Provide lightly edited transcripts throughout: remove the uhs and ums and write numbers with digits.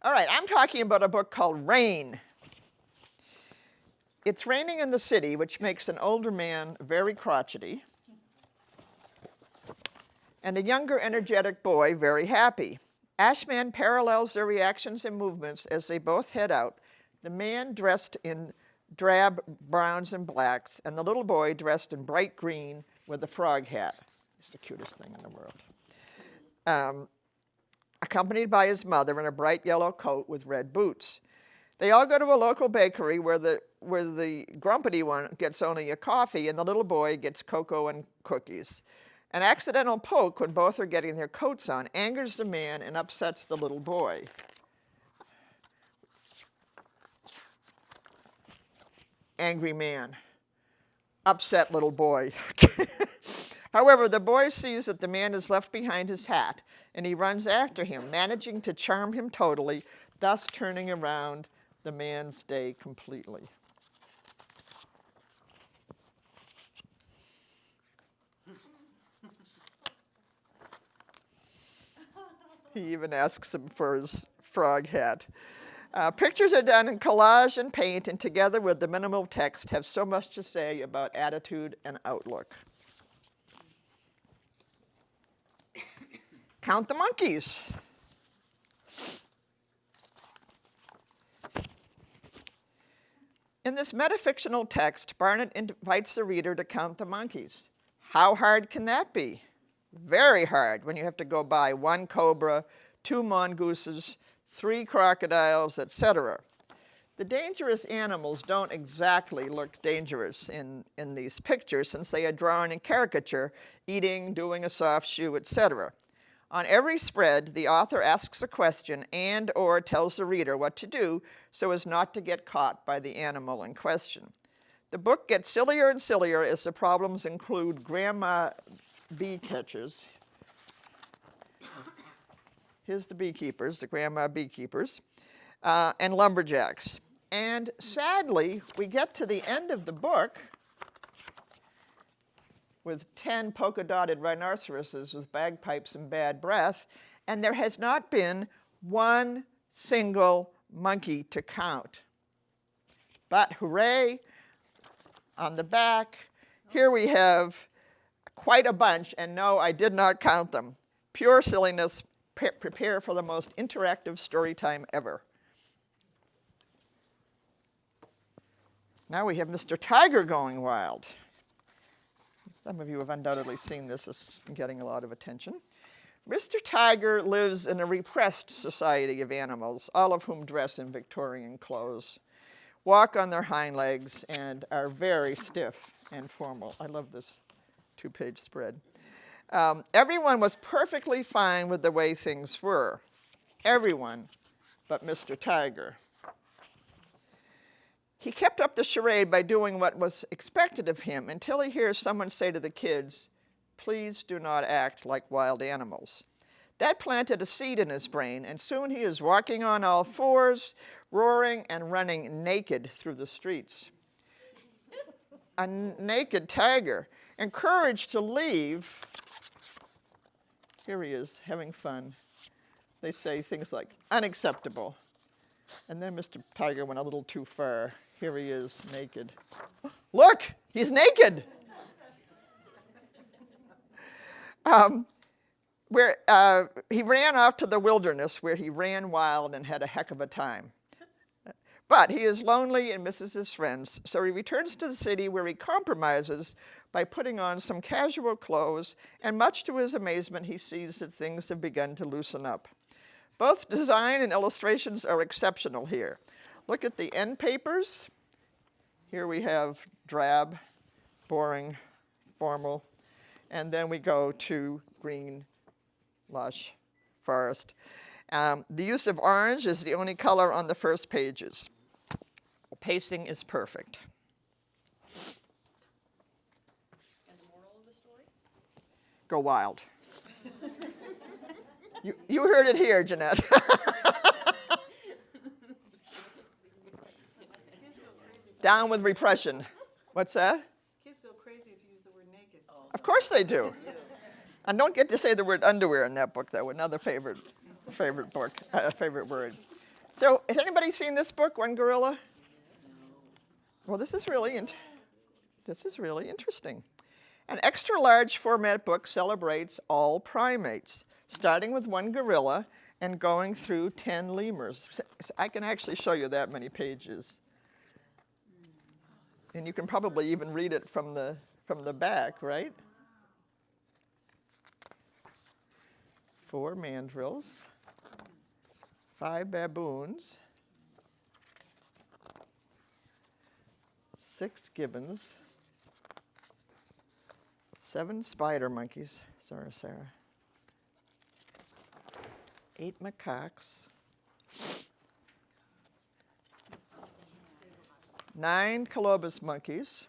All right, I'm talking about a book called Rain. It's raining in the city, which makes an older man very crotchety, and a younger, energetic boy very happy. Ashman parallels their reactions and movements as they both head out, the man dressed in drab browns and blacks, and the little boy dressed in bright green with a frog hat. It's the cutest thing in the world. Accompanied by his mother in a bright yellow coat with red boots. They all go to a local bakery where the grumpy one gets only a coffee and the little boy gets cocoa and cookies. An accidental poke when both are getting their coats on angers the man and upsets the little boy. Angry man. Upset little boy. However, the boy sees that the man has left behind his hat, and he runs after him, managing to charm him totally, thus turning around the man's day completely. He even asks him for his frog hat. Pictures are done in collage and paint, and together with the minimal text, have so much to say about attitude and outlook. Count the monkeys. In this metafictional text, Barnett invites the reader to count the monkeys. How hard can that be? Very hard when you have to go by 1 cobra, 2 mongooses, 3 crocodiles, etc. The dangerous animals don't exactly look dangerous in these pictures since they are drawn in caricature, eating, doing a soft shoe, etc. On every spread, the author asks a question and or tells the reader what to do so as not to get caught by the animal in question. The book gets sillier and sillier as the problems include grandma bee catchers. Here's the beekeepers, the grandma beekeepers, and lumberjacks. And sadly, we get to the end of the book with 10 polka-dotted rhinoceroses with bagpipes and bad breath, and there has not been one single monkey to count. But hooray, on the back, here we have quite a bunch, and no, I did not count them. Pure silliness, prepare for the most interactive story time ever. Now we have Mr. Tiger going wild. Some of you have undoubtedly seen this. It's getting a lot of attention. Mr. Tiger lives in a repressed society of animals, all of whom dress in Victorian clothes, walk on their hind legs, and are very stiff and formal. I love this 2-page spread. Everyone was perfectly fine with the way things were. Everyone but Mr. Tiger. He kept up the charade by doing what was expected of him until he hears someone say to the kids, "Please do not act like wild animals." That planted a seed in his brain, and soon he is walking on all fours, roaring and running naked through the streets. A naked tiger, encouraged to leave. Here he is, having fun. They say things like, unacceptable. And then Mr. Tiger went a little too far. Here he is, naked. Look, he's naked. He ran off to the wilderness where he ran wild and had a heck of a time. But he is lonely and misses his friends, so he returns to the city where he compromises by putting on some casual clothes, and much to his amazement, he sees that things have begun to loosen up. Both design and illustrations are exceptional here. Look at the end papers. Here we have drab, boring, formal, and then we go to green, lush forest. The use of orange is the only color on the first pages. The pacing is perfect. And the moral of the story? Go wild. You heard it here, Jeanette. Down with repression. What's that? Kids go crazy if you use the word naked. Of course they do. And don't get to say the word underwear in that book, though. Another favorite book, favorite word. So has anybody seen this book, One Gorilla? Well, this is really interesting. An extra large format book celebrates all primates, starting with one gorilla and going through 10 lemurs. I can actually show you that many pages. And you can probably even read it from the back, right? 4 mandrills, 5 baboons, 6 gibbons, 7 spider monkeys, sorry, Sarah, 8 macaques, 9 colobus monkeys.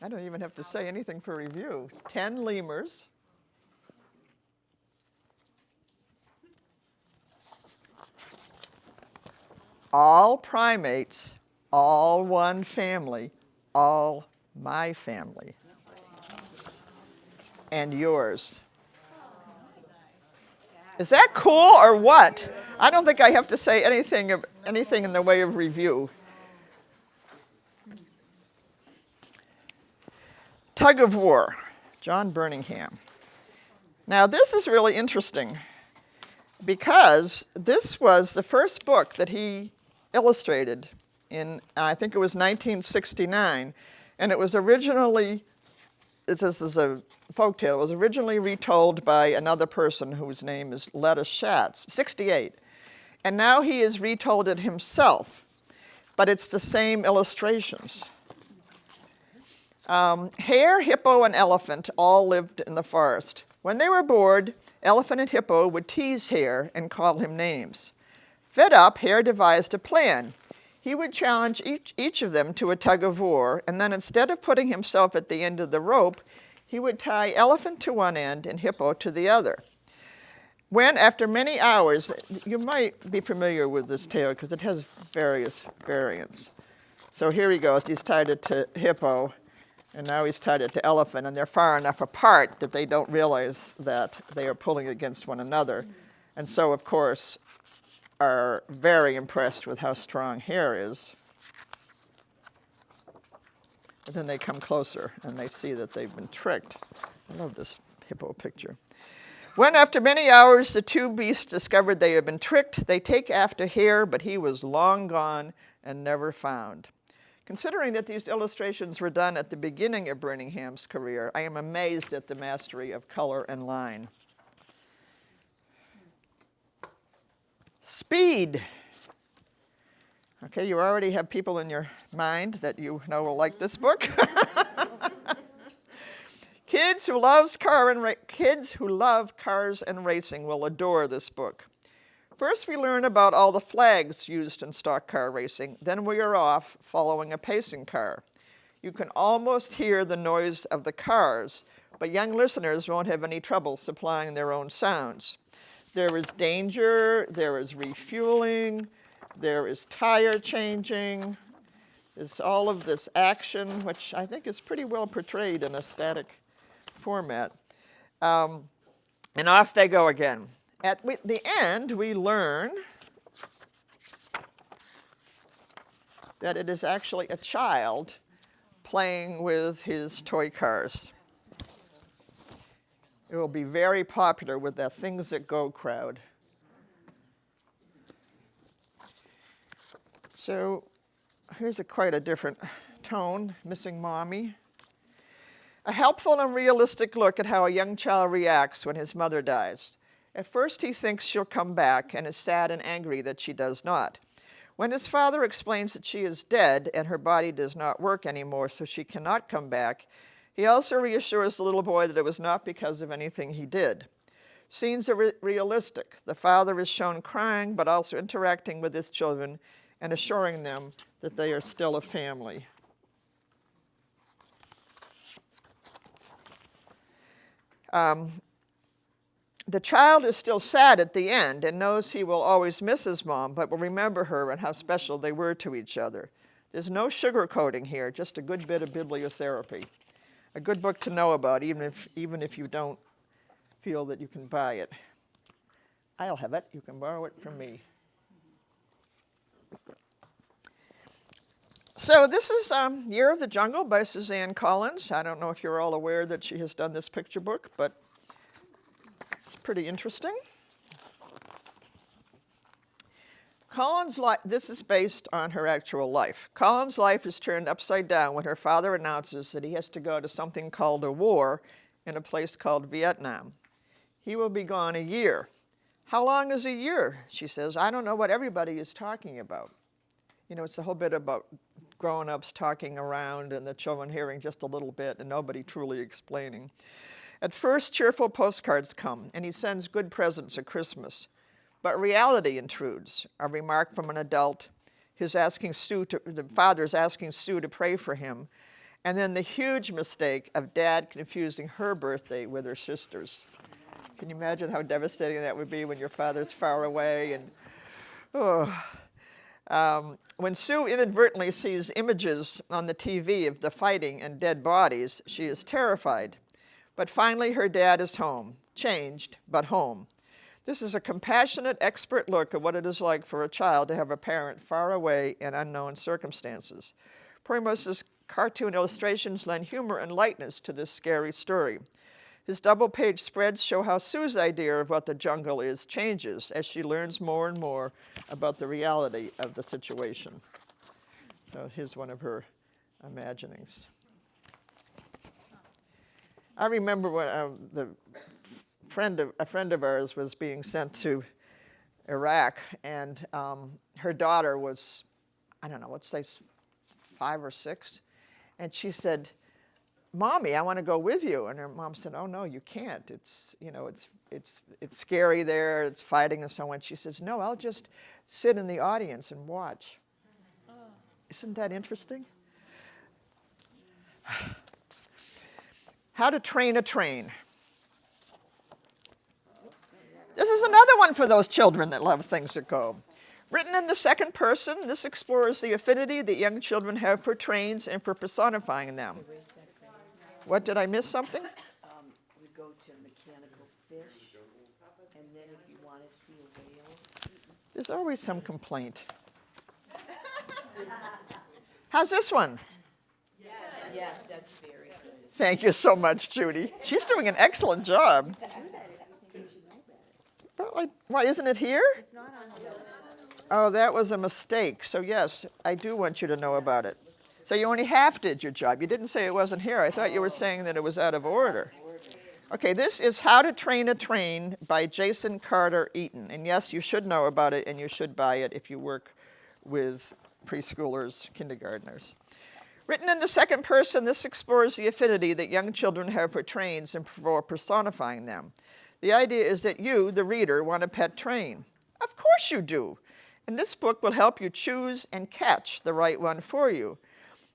I don't even have to say anything for review. 10 lemurs, all primates, all one family, all my family, and yours. Is that cool or what? I don't think I have to say anything in the way of review. Tug of War, John Birmingham. Now this is really interesting because this was the first book that he illustrated in, I think it was 1969, and it was originally, this is a folktale, it was originally retold by another person whose name is Letta Schatz, 68. And now he has retold it himself, but it's the same illustrations. Hare, hippo, and elephant all lived in the forest. When they were bored, elephant and hippo would tease Hare and call him names. Fed up, Hare devised a plan. He would challenge each of them to a tug of war, and then instead of putting himself at the end of the rope, he would tie elephant to one end and hippo to the other. When, after many hours, you might be familiar with this tale because it has various variants. So here he goes, he's tied it to hippo, and now he's tied it to elephant, and they're far enough apart that they don't realize that they are pulling against one another. And so, of course, are very impressed with how strong Hare is. But then they come closer, and they see that they've been tricked. I love this hippo picture. When, after many hours, the two beasts discovered they had been tricked, they take after Hare, but he was long gone and never found. Considering that these illustrations were done at the beginning of Birmingham's career, I am amazed at the mastery of color and line. Speed. Okay, you already have people in your mind that you know will like this book. Kids who love cars and racing will adore this book. First, we learn about all the flags used in stock car racing. Then we are off following a pacing car. You can almost hear the noise of the cars, but young listeners won't have any trouble supplying their own sounds. There is danger, there is refueling, there is tire changing. There's all of this action, which I think is pretty well portrayed in a static format. And off they go again. At the end, we learn that it is actually a child playing with his toy cars. It will be very popular with the Things That Go crowd. So here's quite a different tone, Missing Mommy. A helpful and realistic look at how a young child reacts when his mother dies. At first, he thinks she'll come back and is sad and angry that she does not. When his father explains that she is dead and her body does not work anymore, so she cannot come back, he also reassures the little boy that it was not because of anything he did. Scenes are realistic. The father is shown crying, but also interacting with his children and assuring them that they are still a family. The child is still sad at the end and knows he will always miss his mom, but will remember her and how special they were to each other. There's no sugarcoating here, just a good bit of bibliotherapy. A good book to know about, even if you don't feel that you can buy it. I'll have it. You can borrow it from me. So this is Year of the Jungle by Suzanne Collins. I don't know if you're all aware that she has done this picture book, but it's pretty interesting. This is based on her actual life. Collins' life is turned upside down when her father announces that he has to go to something called a war in a place called Vietnam. He will be gone a year. How long is a year? She says, I don't know what everybody is talking about. You know, it's a whole bit about grown-ups talking around and the children hearing just a little bit and nobody truly explaining. At first, cheerful postcards come, and he sends good presents at Christmas. But reality intrudes, a remark from an adult, the father's asking Sue to pray for him, and then the huge mistake of Dad confusing her birthday with her sister's. Can you imagine how devastating that would be when your father's far away? When Sue inadvertently sees images on the TV of the fighting and dead bodies, she is terrified. But finally, her dad is home, changed, but home. This is a compassionate, expert look at what it is like for a child to have a parent far away in unknown circumstances. Primos's cartoon illustrations lend humor and lightness to this scary story. His double-page spreads show how Sue's idea of what the jungle is changes as she learns more and more about the reality of the situation. So here's one of her imaginings. I remember when a friend of ours was being sent to Iraq, and her daughter was, I don't know, let's say 5 or 6, and she said, Mommy, I want to go with you. And her mom said, oh, no, you can't. It's scary there. It's fighting and so on. She says, no, I'll just sit in the audience and watch. Isn't that interesting? How to Train a Train. This is another one for those children that love things that go. Written in the second person, this explores the affinity that young children have for trains and for personifying them. What, did I miss something? We go to mechanical fish, and then if you want to see a whale. There's always some complaint. How's this one? Yes, that's very good. Thank you so much, Judy. She's doing an excellent job. But why isn't it here? It's not on the list. Oh, that was a mistake. So yes, I do want you to know about it. So you only half did your job. You didn't say it wasn't here. I thought you were saying that it was out of order. Okay, this is How to Train a Train by Jason Carter Eaton. And yes, you should know about it, and you should buy it if you work with preschoolers, kindergartners. Written in the second person, this explores the affinity that young children have for trains and for personifying them. The idea is that you, the reader, want a pet train. Of course you do. And this book will help you choose and catch the right one for you.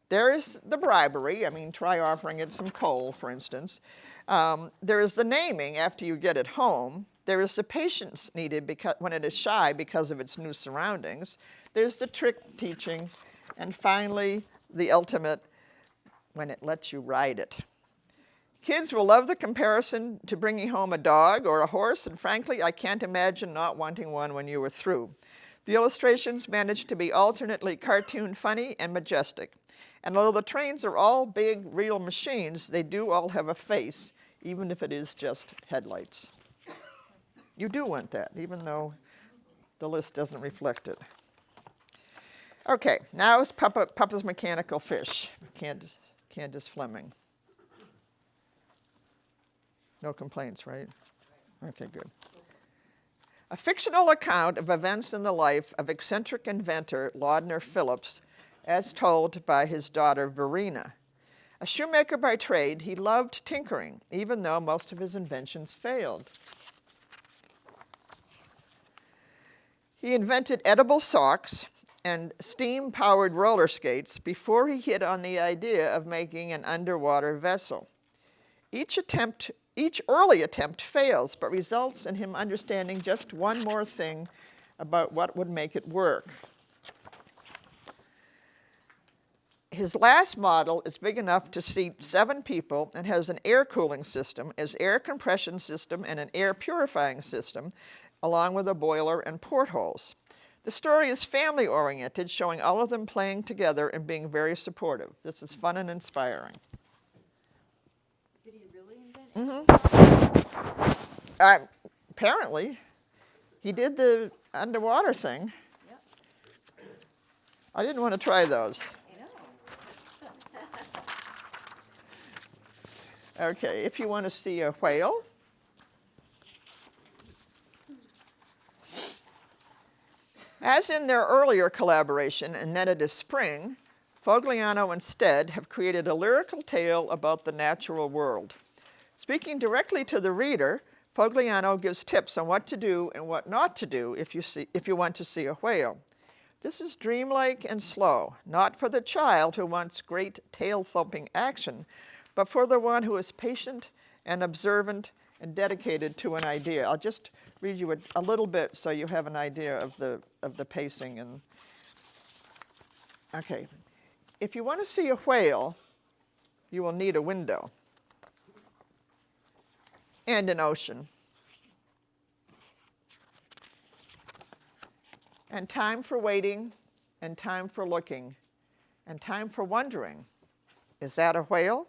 There is the bribery. I mean, try offering it some coal, for instance. There is the naming after you get it home. There is the patience needed when it is shy because of its new surroundings. There's the trick teaching. And finally, the ultimate, when it lets you ride it. Kids will love the comparison to bringing home a dog or a horse, and frankly, I can't imagine not wanting one when you were through. The illustrations manage to be alternately cartoon funny and majestic. And although the trains are all big, real machines, they do all have a face, even if it is just headlights. You do want that, even though the list doesn't reflect it. Okay, now is Papa's Mechanical Fish, Candace Fleming. No complaints, right? Okay, good. A fictional account of events in the life of eccentric inventor Laudner Phillips, as told by his daughter Verena. A shoemaker by trade, he loved tinkering, even though most of his inventions failed. He invented edible socks and steam-powered roller skates before he hit on the idea of making an underwater vessel. Each early attempt fails, but results in him understanding just one more thing about what would make it work. His last model is big enough to seat 7 people and has an air cooling system, an air compression system, and an air purifying system, along with a boiler and portholes. The story is family-oriented, showing all of them playing together and being very supportive. This is fun and inspiring. Did he really invent it? Apparently, he did the underwater thing. Yep. I didn't want to try those. No. Okay, if you want to see a whale, as in their earlier collaboration, And Then It Is Spring, Fogliano and Stead have created a lyrical tale about the natural world. Speaking directly to the reader, Fogliano gives tips on what to do and what not to do if you want to see a whale. This is dreamlike and slow, not for the child who wants great tail-thumping action, but for the one who is patient and observant and dedicated to an idea. I'll just read you a little bit so you have an idea of the pacing. And okay, if you want to see a whale, you will need a window and an ocean and time for waiting and time for looking and time for wondering. Is that a whale?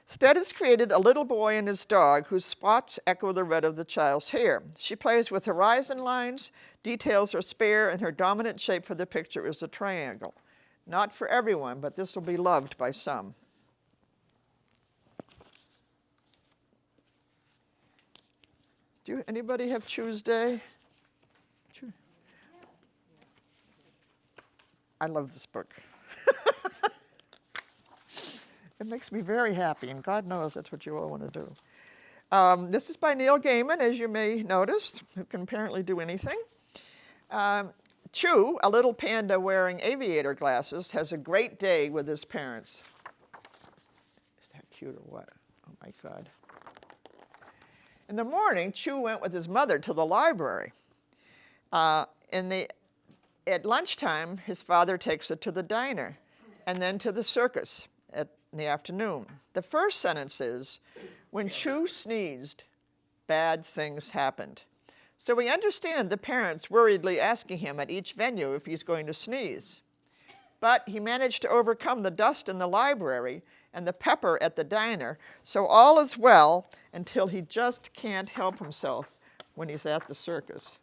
Stead has created a little boy and his dog whose spots echo the red of the child's hair. She plays with horizon lines, details are spare, and her dominant shape for the picture is a triangle. Not for everyone, but this will be loved by some. Do anybody have Tuesday? I love this book. It makes me very happy, and God knows that's what you all want to do. This is by Neil Gaiman, as you may notice, who can apparently do anything. Chew, a little panda wearing aviator glasses, has a great day with his parents. Is that cute or what? Oh my God. In the morning, Chew went with his mother to the library. At lunchtime, his father takes her to the diner and then to the circus in the afternoon. The first sentence is, when Chew sneezed, bad things happened. So we understand the parents worriedly asking him at each venue if he's going to sneeze. But he managed to overcome the dust in the library and the pepper at the diner, so all is well until he just can't help himself when he's at the circus.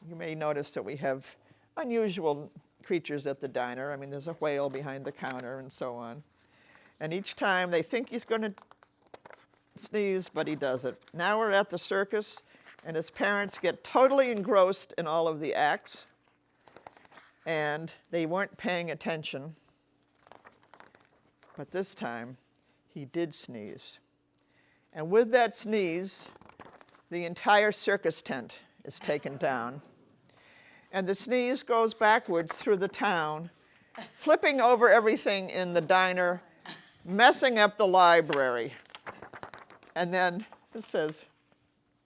You may notice that we have unusual creatures at the diner. I mean, there's a whale behind the counter and so on. And each time they think he's going to sneeze, but he doesn't. Now we're at the circus, and his parents get totally engrossed in all of the acts, and they weren't paying attention. But this time, he did sneeze. And with that sneeze, the entire circus tent is taken down. And the sneeze goes backwards through the town, flipping over everything in the diner, messing up the library. And then it says,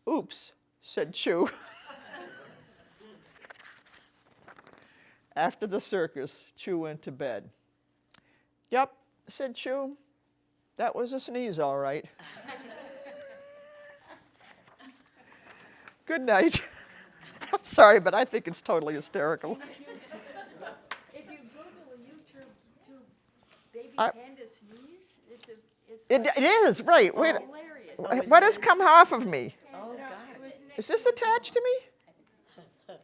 "Oops," said Chew. After the circus, Chew went to bed. "Yep," said Chew, "that was a sneeze, all right." Good night. I'm sorry, but I think it's totally hysterical. If you Google YouTube baby I- panda sneeze, It is, right. Wait, hilarious. what has come off of me? Oh, God. Is this attached to me?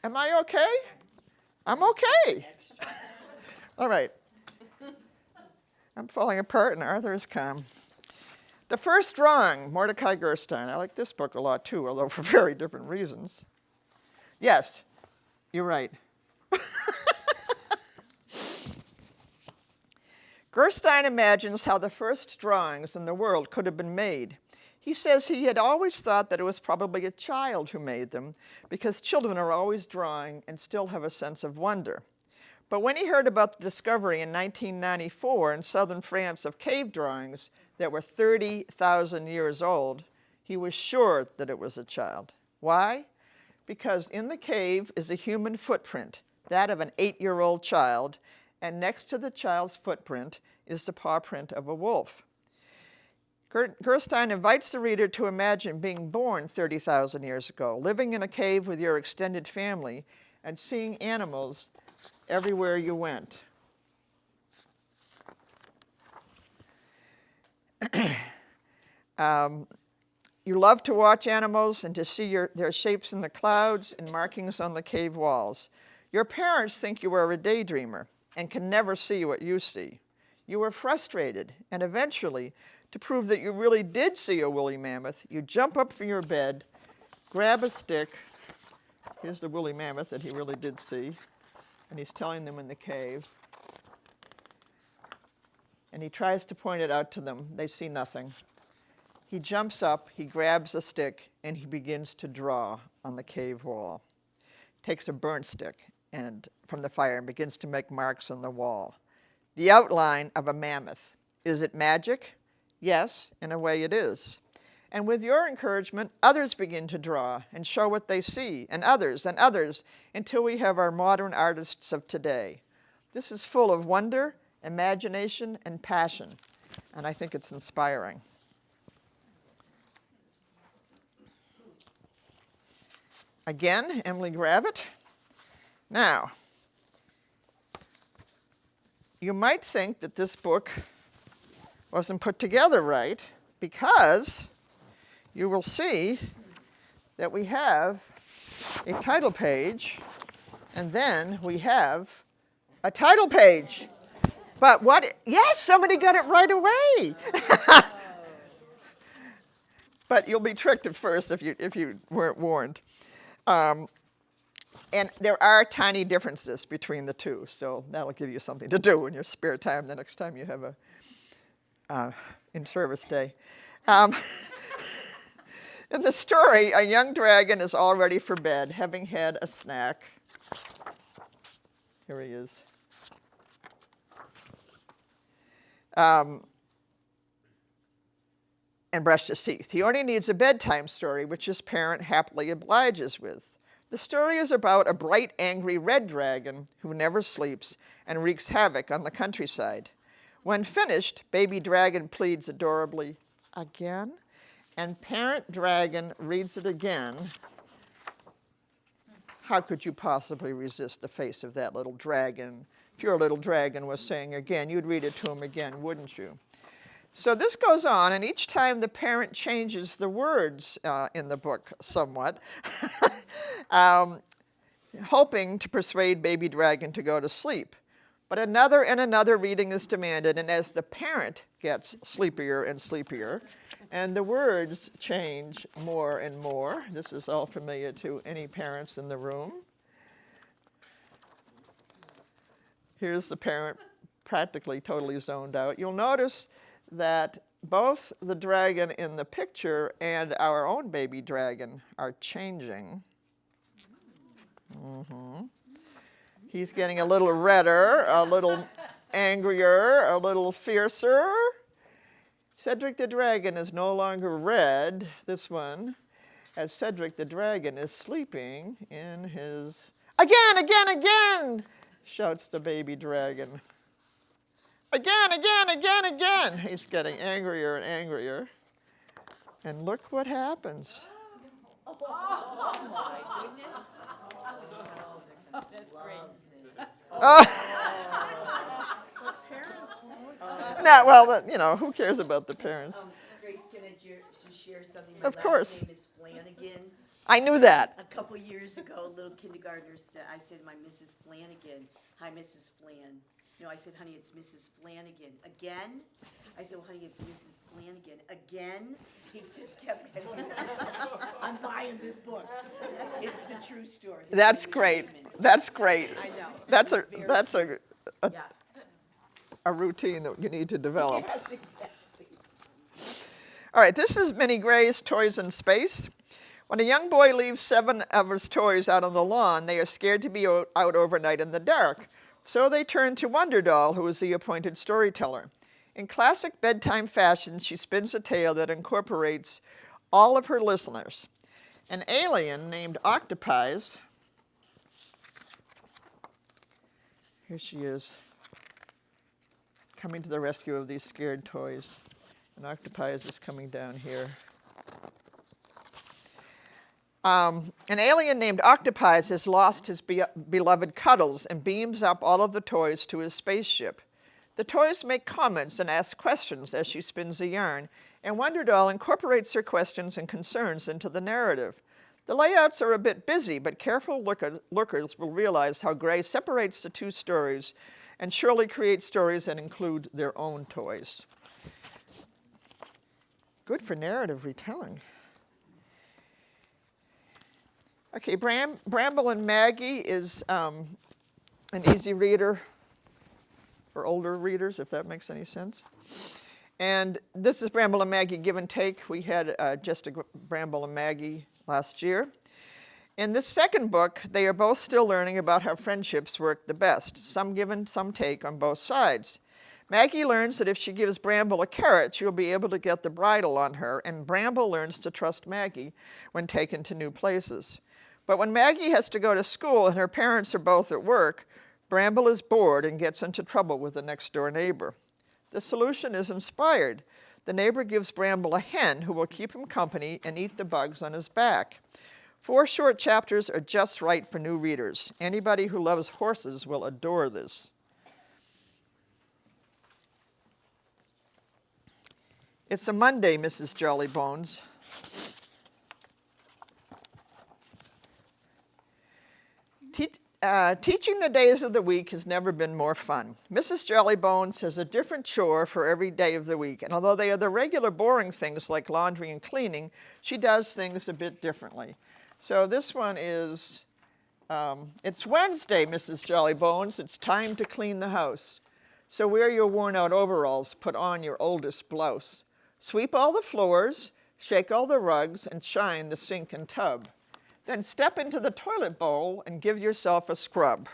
Am I okay? I'm okay. All right. I'm falling apart and Arthur's calm. The first drawing, Mordecai Gerstein. I like this book a lot too, although for very different reasons. Yes, you're right. Gerstein imagines how the first drawings in the world could have been made. He says he had always thought that it was probably a child who made them, because children are always drawing and still have a sense of wonder. But when he heard about the discovery in 1994 in southern France of cave drawings that were 30,000 years old, he was sure that it was a child. Why? Because in the cave is a human footprint, that of an 8-year-old child, and next to the child's footprint is the paw print of a wolf. Gerstein invites the reader to imagine being born 30,000 years ago, living in a cave with your extended family, and seeing animals everywhere you went. You love to watch animals and to see their shapes in the clouds and markings on the cave walls. Your parents think you are a daydreamer and can never see what you see. You are frustrated, and eventually, to prove that you really did see a woolly mammoth, you jump up from your bed, grab a stick. Here's the woolly mammoth that he really did see, and he's telling them in the cave. And he tries to point it out to them. They see nothing. He jumps up, he grabs a stick, and he begins to draw on the cave wall. Takes a burnt stick from the fire and begins to make marks on the wall. The outline of a mammoth. Is it magic? Yes, in a way it is. And with your encouragement, others begin to draw and show what they see, and others, until we have our modern artists of today. This is full of wonder, imagination, and passion, and I think it's inspiring. Again, Emily Gravett. Now, you might think that this book wasn't put together right, because you will see that we have a title page, and then we have a title page. But yes, somebody got it right away. But you'll be tricked at first if you weren't warned. And there are tiny differences between the two, so that'll give you something to do in your spare time the next time you have a in-service day. In the story, a young dragon is all ready for bed, having had a snack. Here he is. And brushed his teeth. He only needs a bedtime story, which his parent happily obliges with. The story is about a bright, angry red dragon who never sleeps and wreaks havoc on the countryside. When finished, baby dragon pleads adorably, "Again?" And parent dragon reads it again. How could you possibly resist the face of that little dragon? If your little dragon was saying again, you'd read it to him again, wouldn't you? So this goes on, and each time the parent changes the words in the book somewhat, hoping to persuade baby dragon to go to sleep. But another and another reading is demanded, and as the parent gets sleepier and sleepier, and the words change more and more, this is all familiar to any parents in the room. Here's the parent practically totally zoned out. You'll notice that both the dragon in the picture and our own baby dragon are changing. He's getting a little redder, a little angrier, a little fiercer. Cedric the dragon is no longer red, this one, as Cedric the dragon is sleeping in his... Again, again, again, shouts the baby dragon. Again, again, again, again. He's getting angrier and angrier. And look what happens. Oh my goodness. That's great. Parents won't. Now, well, you know, who cares about the parents? Grace, can I just share something? Of course. My last name is Flanagan. I knew that. A couple years ago, a little kindergartner said, I said, "My Mrs. Flanagan." "Hi, Mrs. Flan." "No," I said, "Honey, it's Mrs. Flanagan." "Again?" I said, "Well, honey, it's Mrs. Flanagan." "Again?" He just kept getting I'm buying this book. It's the true story. His That's name is great. Raymond. That's great. I know. That's It's very yeah. a routine that you need to develop. Yes, exactly. All right, this is Minnie Gray's Toys in Space. When a young boy leaves 7 of his toys out on the lawn, they are scared to be out overnight in the dark. So they turn to Wonder Doll, who is the appointed storyteller. In classic bedtime fashion, she spins a tale that incorporates all of her listeners. An alien named Octopies, here she is, coming to the rescue of these scared toys. And Octopies is coming down here. An alien named Octopies has lost his beloved Cuddles and beams up all of the toys to his spaceship. The toys make comments and ask questions as she spins a yarn, and Wonder Doll incorporates her questions and concerns into the narrative. The layouts are a bit busy, but careful lookers will realize how Grace separates the two stories and surely creates stories that include their own toys. Good for narrative retelling. Okay, Bramble and Maggie is an easy reader for older readers, if that makes any sense. And this is Bramble and Maggie Give and Take. We had just a Bramble and Maggie last year. In this second book, they are both still learning about how friendships work the best, some give and some take on both sides. Maggie learns that if she gives Bramble a carrot, she'll be able to get the bridle on her, and Bramble learns to trust Maggie when taken to new places. But when Maggie has to go to school and her parents are both at work, Bramble is bored and gets into trouble with the next-door neighbor. The solution is inspired. The neighbor gives Bramble a hen who will keep him company and eat the bugs on his back. 4 short chapters are just right for new readers. Anybody who loves horses will adore this. It's a Monday, Mrs. Jollybones. Teaching the days of the week has never been more fun. Mrs. Jollybones has a different chore for every day of the week, and although they are the regular boring things like laundry and cleaning, she does things a bit differently. So this one is, it's Wednesday, Mrs. Jollybones. It's time to clean the house. So wear your worn-out overalls, put on your oldest blouse. Sweep all the floors, shake all the rugs, and shine the sink and tub. Then step into the toilet bowl and give yourself a scrub.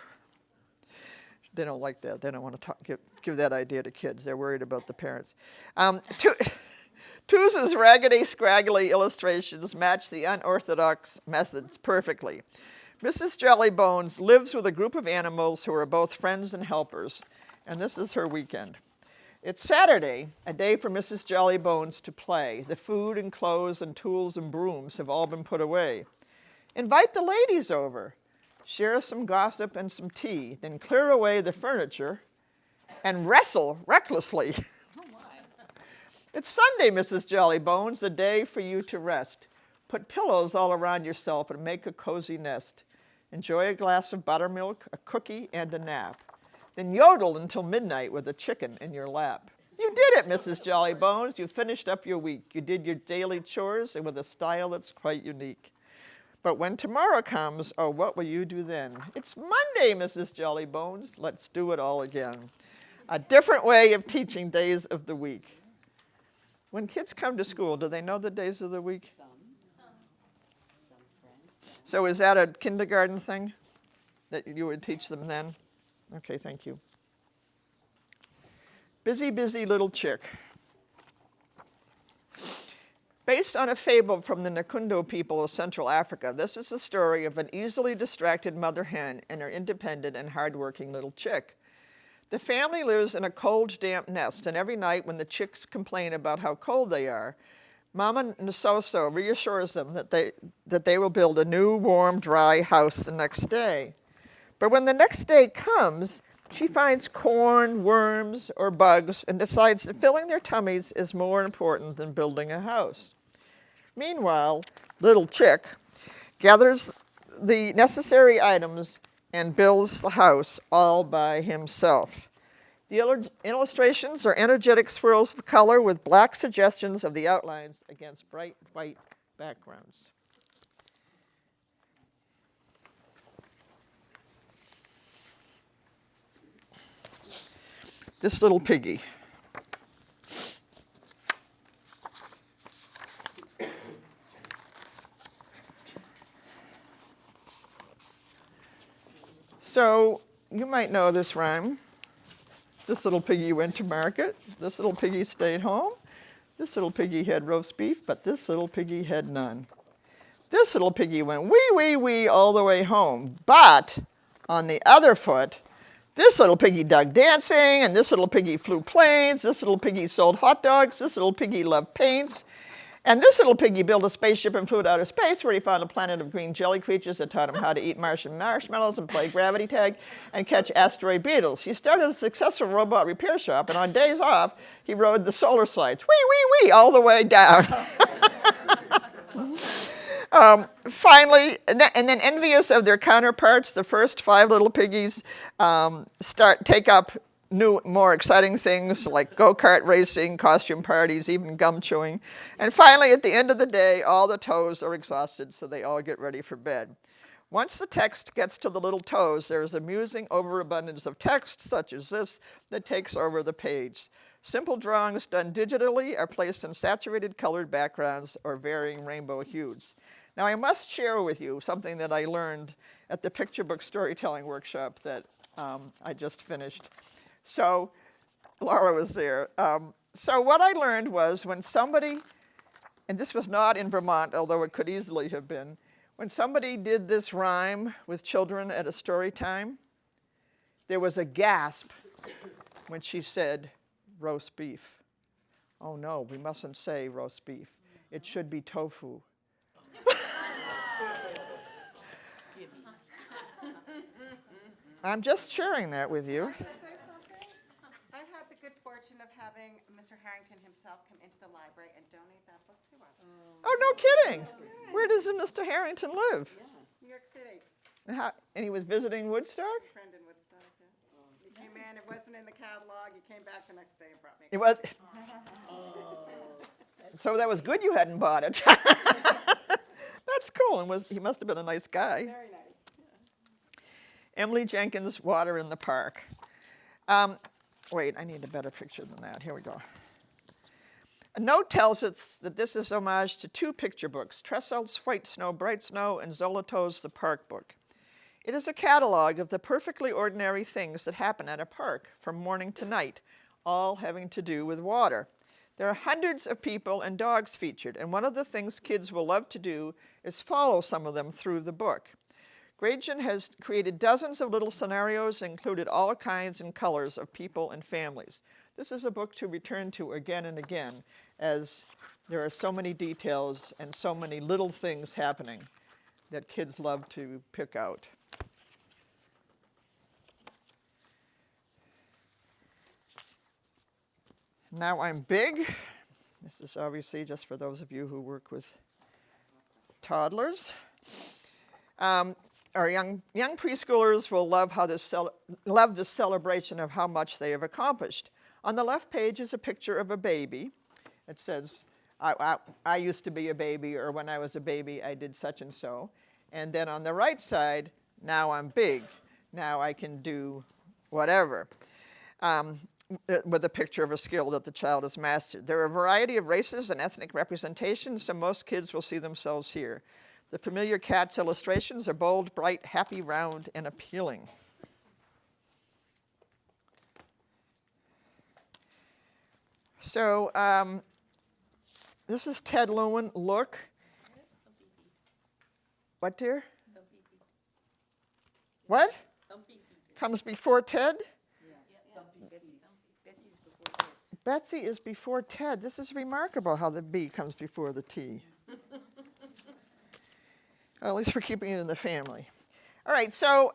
They don't like that. They don't want to give that idea to kids. They're worried about the parents. Tooze's raggedy, scraggly illustrations match the unorthodox methods perfectly. Mrs. Jollybones lives with a group of animals who are both friends and helpers, and this is her weekend. It's Saturday, a day for Mrs. Jollybones to play. The food and clothes and tools and brooms have all been put away. Invite the ladies over. Share some gossip and some tea. Then clear away the furniture and wrestle recklessly. Oh my. It's Sunday, Mrs. Jollybones, a day for you to rest. Put pillows all around yourself and make a cozy nest. Enjoy a glass of buttermilk, a cookie, and a nap. Then yodel until midnight with a chicken in your lap. You did it, Mrs. Jollybones. You finished up your week. You did your daily chores and with a style that's quite unique. But when tomorrow comes, oh, what will you do then? It's Monday, Mrs. Jollybones. Let's do it all again. A different way of teaching days of the week. When kids come to school, do they know the days of the week? Some friends. So is that a kindergarten thing that you would teach them then? Okay, thank you. Busy, busy little chick. Based on a fable from the Nakundo people of Central Africa, this is the story of an easily distracted mother hen and her independent and hardworking little chick. The family lives in a cold, damp nest, and every night when the chicks complain about how cold they are, Mama Nsoso reassures them that they will build a new, warm, dry house the next day. But when the next day comes, she finds corn, worms, or bugs and decides that filling their tummies is more important than building a house. Meanwhile, little chick gathers the necessary items and builds the house all by himself. The illustrations are energetic swirls of color with black suggestions of the outlines against bright white backgrounds. This little piggy. So you might know this rhyme. This little piggy went to market. This little piggy stayed home. This little piggy had roast beef, but this little piggy had none. This little piggy went wee, wee, wee all the way home. But on the other foot, This little piggy dug dancing, and this little piggy flew planes, this little piggy sold hot dogs, this little piggy loved paints, and this little piggy built a spaceship and flew to outer space where he found a planet of green jelly creatures that taught him how to eat Martian marshmallows and play gravity tag and catch asteroid beetles. He started a successful robot repair shop, and on days off, he rode the solar slides, wee, wee, wee, all the way down. Finally, and then envious of their counterparts, the first 5 little piggies take up new, more exciting things like go-kart racing, costume parties, even gum chewing. And finally, at the end of the day, all the toes are exhausted, so they all get ready for bed. Once the text gets to the little toes, there is amusing overabundance of text, such as this, that takes over the page. Simple drawings done digitally are placed in saturated colored backgrounds or varying rainbow hues. Now, I must share with you something that I learned at the picture book storytelling workshop that I just finished. So, Laura was there. So what I learned was when somebody, and this was not in Vermont, although it could easily have been, when somebody did this rhyme with children at a story time, there was a gasp when she said roast beef. Oh no, we mustn't say roast beef. It should be tofu. I'm just sharing that with you. Can I say something? I've had the good fortune of having Mr. Harrington himself come into the library and donate that book to us. Oh, no kidding. Where does Mr. Harrington live? New York City, And he was visiting Woodstock? friend in Woodstock. Yeah. He came in, it wasn't in the catalog, he came back the next day and brought me. It was. So that was good you hadn't bought it. That's cool. And he must have been a nice guy. Very nice. Emily Jenkins, Water in the Park. Wait, I need a better picture than that. Here we go. A note tells us that this is homage to 2 picture books, Tressel's White Snow, Bright Snow, and Zolotov's The Park Book. It is a catalog of the perfectly ordinary things that happen at a park from morning to night, all having to do with water. There are hundreds of people and dogs featured, and one of the things kids will love to do is follow some of them through the book. Grace has created dozens of little scenarios and included all kinds and colors of people and families. This is a book to return to again and again, as there are so many details and so many little things happening that kids love to pick out. Now I'm big. This is obviously just for those of you who work with toddlers. Our young preschoolers will love this celebration of how much they have accomplished. On the left page is a picture of a baby. It says, I used to be a baby, or when I was a baby, I did such and so. And then on the right side, now I'm big. Now I can do whatever. With a picture of a skill that the child has mastered. There are a variety of races and ethnic representations, so most kids will see themselves here. The familiar cat's illustrations are bold, bright, happy, round, and appealing. So this is Ted Lewin. Look. What, dear? What? Comes before Ted? Betsy is before Ted. This is remarkable how the B comes before the T. At least we're keeping it in the family. All right, so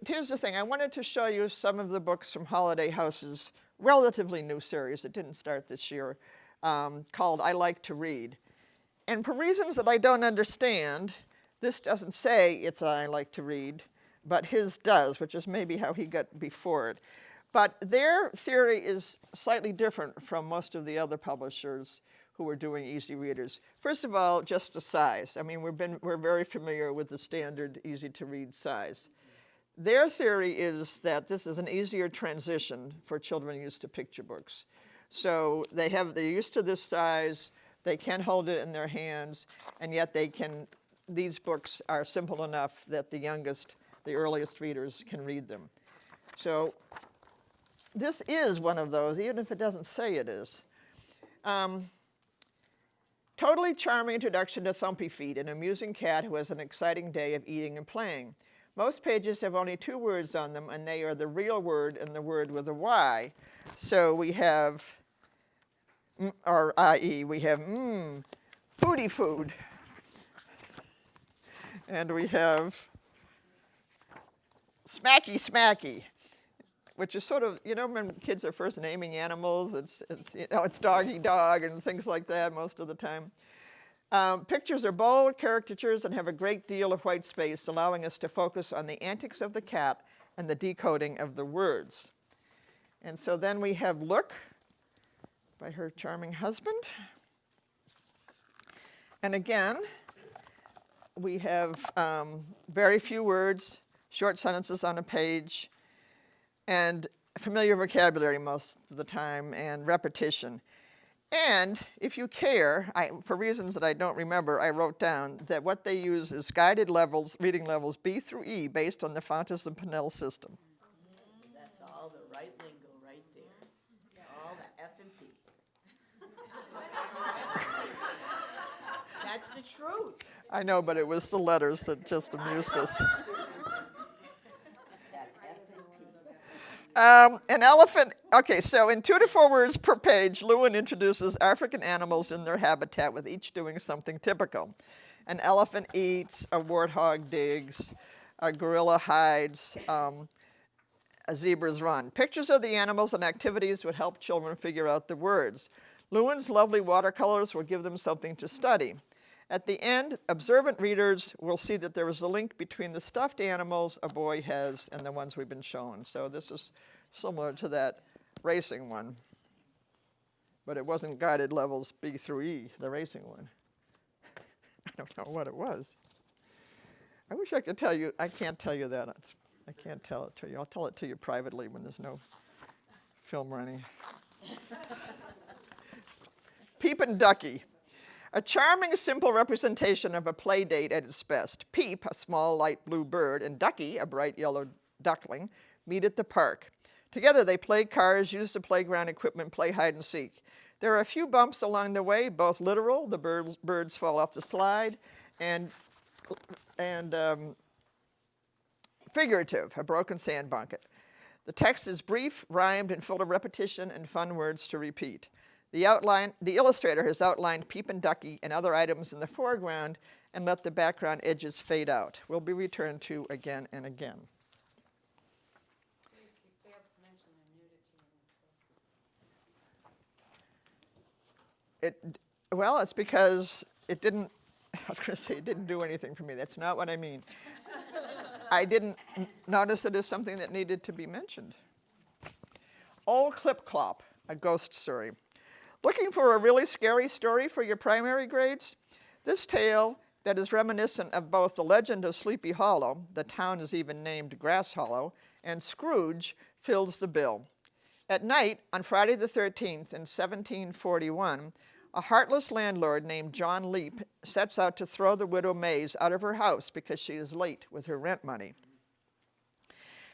here's the thing. I wanted to show you some of the books from Holiday House's relatively new series. It didn't start this year, called I Like to Read. And for reasons that I don't understand, this doesn't say it's I Like to Read, but his does, which is maybe how he got before it. But their theory is slightly different from most of the other publishers who are doing easy readers. First of all, just the size. I mean, we're very familiar with the standard easy-to-read size. Their theory is that this is an easier transition for children used to picture books. So they're used to this size, they can hold it in their hands, and yet these books are simple enough that the earliest readers can read them. So this is one of those, even if it doesn't say it is. Totally charming introduction to Thumpy Feet, an amusing cat who has an exciting day of eating and playing. Most pages have only 2 words on them, and they are the real word and the word with a Y. So we have, or i.e., we have foodie food. And we have smacky smacky, which is sort of, when kids are first naming animals, it's doggy dog and things like that most of the time. Pictures are bold caricatures and have a great deal of white space, allowing us to focus on the antics of the cat and the decoding of the words. And so then we have Look by her charming husband. And again, we have very few words, short sentences on a page, and familiar vocabulary most of the time, and repetition. And if you care, for reasons that I don't remember, I wrote down that what they use is guided levels, reading levels B through E, based on the Fountas and Pinnell system. That's all the right lingo right there. All the F and P. That's the truth. I know, but it was the letters that just amused us. An elephant, okay, so in 2 to 4 words per page, Lewin introduces African animals in their habitat, with each doing something typical. An elephant eats, a warthog digs, a gorilla hides, zebras run. Pictures of the animals and activities would help children figure out the words. Lewin's lovely watercolors will give them something to study. At the end, observant readers will see that there is a link between the stuffed animals a boy has and the ones we've been shown. So this is similar to that racing one. But it wasn't guided levels B through E, the racing one. I don't know what it was. I wish I could tell you. I can't tell you that. I can't tell it to you. I'll tell it to you privately when there's no film running. Peep and Ducky. A charming, simple representation of a play date at its best. Peep, a small light blue bird, and Ducky, a bright yellow duckling, meet at the park. Together they play cars, use the playground equipment, play hide and seek. There are a few bumps along the way, both literal, the birds fall off the slide, and figurative, a broken sand bucket. The text is brief, rhymed, and full of repetition and fun words to repeat. The illustrator has outlined Peep and Ducky and other items in the foreground and let the background edges fade out. Will be returned to again and again. Well, it's because it didn't, I was going to say it didn't do anything for me. That's not what I mean. I didn't notice that it's something that needed to be mentioned. Old Clip Clop, a ghost story. Looking for a really scary story for your primary grades? This tale that is reminiscent of both the legend of Sleepy Hollow, the town is even named Grass Hollow, and Scrooge fills the bill. At night, on Friday the 13th in 1741, a heartless landlord named John Leap sets out to throw the widow Mays out of her house because she is late with her rent money.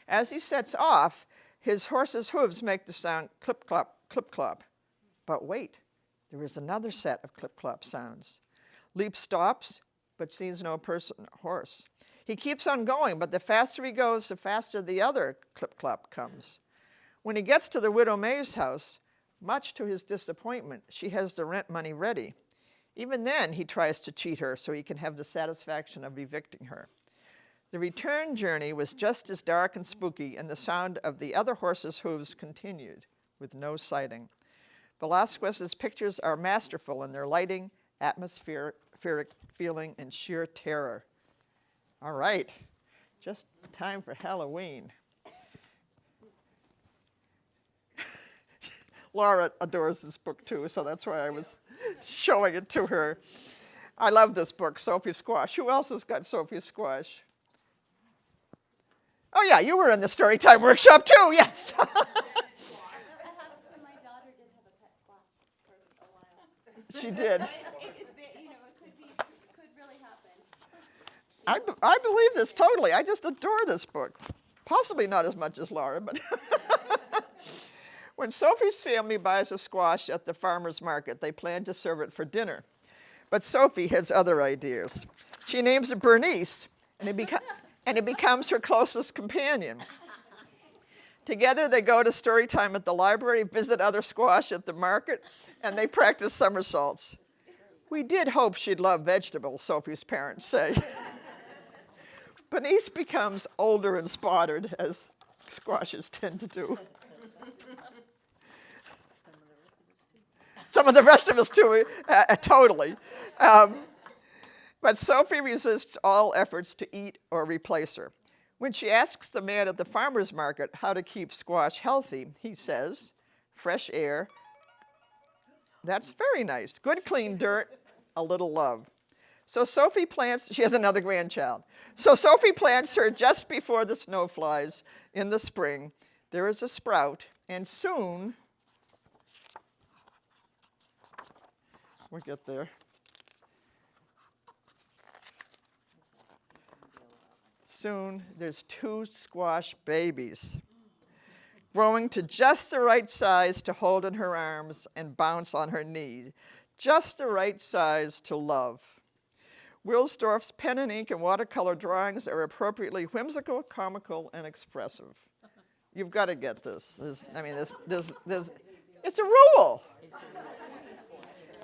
As he sets off, his horse's hooves make the sound clip-clop, clip-clop. But wait, there is another set of clip-clop sounds. Leap stops, but sees no person or horse. He keeps on going, but the faster he goes, the faster the other clip-clop comes. When he gets to the widow May's house, much to his disappointment, she has the rent money ready. Even then, he tries to cheat her so he can have the satisfaction of evicting her. The return journey was just as dark and spooky, and the sound of the other horse's hooves continued, with no sighting. Velasquez's pictures are masterful in their lighting, atmospheric feeling, and sheer terror. All right, just time for Halloween. Laura adores this book too, so that's why I was showing it to her. I love this book, Sophie Squash. Who else has got Sophie Squash? Oh yeah, you were in the Storytime workshop too, yes. My daughter did have a pet squash for a while. She did. It could really happen. I believe this totally. I just adore this book. Possibly not as much as Laura, but when Sophie's family buys a squash at the farmer's market, they plan to serve it for dinner. But Sophie has other ideas. She names it Bernice, and and he becomes her closest companion. Together, they go to story time at the library, visit other squash at the market, and they practice somersaults. We did hope she'd love vegetables, Sophie's parents say. Bernice becomes older and spotted, as squashes tend to do. Some of the rest of us too, totally. But Sophie resists all efforts to eat or replace her. When she asks the man at the farmer's market how to keep squash healthy, he says, fresh air, that's very nice, good clean dirt, a little love. So Sophie plants, she has another grandchild. So Sophie plants her just before the snow flies in the spring. There is a sprout, and soon, we'll get there. Soon, there's 2 squash babies, growing to just the right size to hold in her arms and bounce on her knee, just the right size to love. Wilsdorf's pen and ink and watercolor drawings are appropriately whimsical, comical, and expressive. You've got to get this. It's a rule.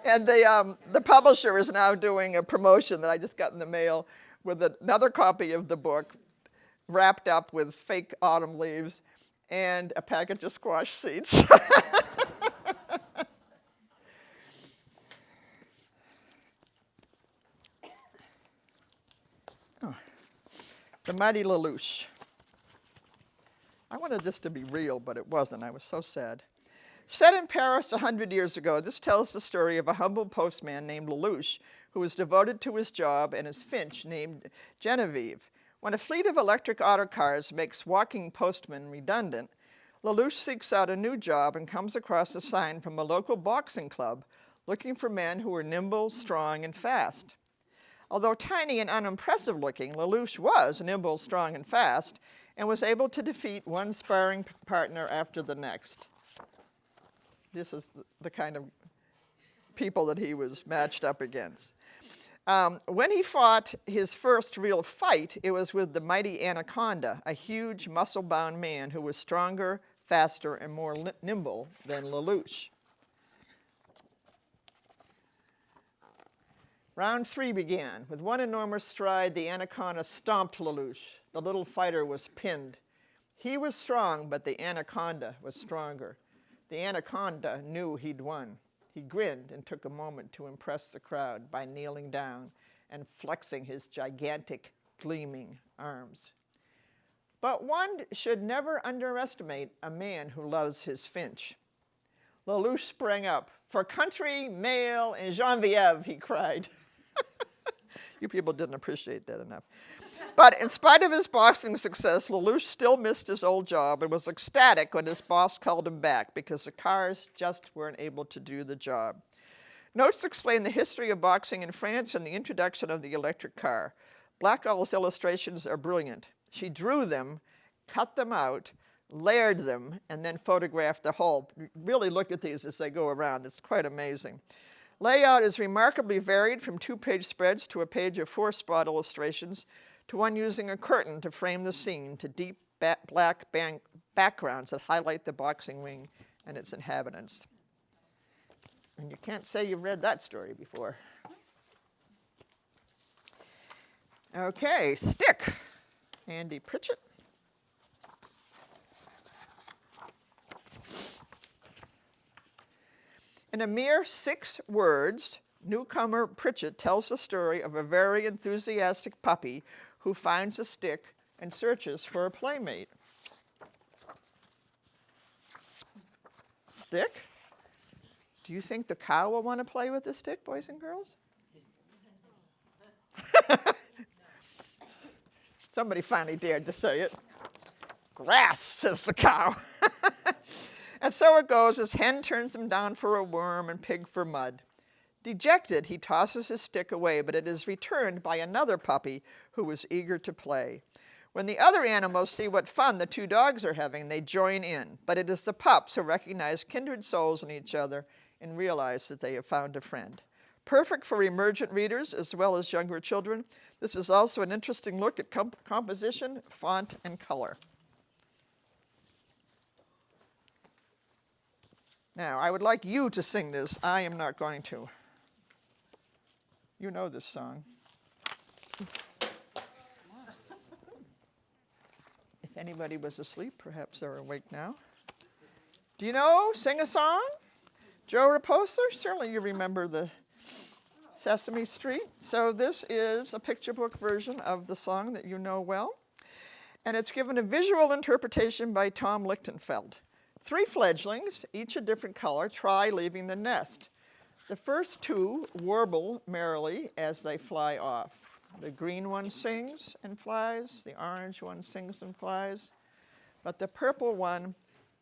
And the publisher is now doing a promotion that I just got in the mail with another copy of the book wrapped up with fake autumn leaves and a package of squash seeds. Oh. The Mighty Lelouch. I wanted this to be real, but it wasn't. I was so sad. Set in Paris 100 years ago, this tells the story of a humble postman named Lelouch who was devoted to his job and his finch named Genevieve. When a fleet of electric autocars makes walking postmen redundant, Lelouch seeks out a new job and comes across a sign from a local boxing club looking for men who were nimble, strong, and fast. Although tiny and unimpressive looking, Lelouch was nimble, strong, and fast, and was able to defeat one sparring partner after the next. This is the kind of people that he was matched up against. When he fought his first real fight, it was with the mighty Anaconda, a huge, muscle-bound man who was stronger, faster, and more nimble than Lelouch. Round 3 began. With one enormous stride, the Anaconda stomped Lelouch. The little fighter was pinned. He was strong, but the Anaconda was stronger. The Anaconda knew he'd won. He grinned and took a moment to impress the crowd by kneeling down and flexing his gigantic, gleaming arms. But one should never underestimate a man who loves his finch. Lelouch sprang up. "For country, mail, and Geneviève," he cried. You people didn't appreciate that enough. But in spite of his boxing success, Lelouch still missed his old job and was ecstatic when his boss called him back because the cars just weren't able to do the job. Notes explain the history of boxing in France and the introduction of the electric car. Blackall's illustrations are brilliant. She drew them, cut them out, layered them, and then photographed the whole. Really look at these as they go around. It's quite amazing. Layout is remarkably varied from 2-page spreads to a page of 4-spot illustrations to one using a curtain to frame the scene to deep black backgrounds that highlight the boxing ring and its inhabitants. And you can't say you've read that story before. Okay, Stick. Andy Pritchett. In a mere 6 words, newcomer Pritchett tells the story of a very enthusiastic puppy who finds a stick and searches for a playmate. Stick? Do you think the cow will want to play with the stick, boys and girls? Somebody finally dared to say it. "Grass," says the cow. And so it goes as hen turns him down for a worm and pig for mud. Dejected, he tosses his stick away, but it is returned by another puppy who is eager to play. When the other animals see what fun the 2 dogs are having, they join in. But it is the pups who recognize kindred souls in each other and realize that they have found a friend. Perfect for emergent readers as well as younger children. This is also an interesting look at composition, font, and color. Now, I would like you to sing this. I am not going to. You know this song. If anybody was asleep, perhaps they're awake now. Do you know Sing a Song? Joe Raposa? Certainly you remember the Sesame Street. So this is a picture book version of the song that you know well. And it's given a visual interpretation by Tom Lichtenfeld. 3 fledglings, each a different color, try leaving the nest. The first 2 warble merrily as they fly off. The green one sings and flies, the orange one sings and flies, but the purple one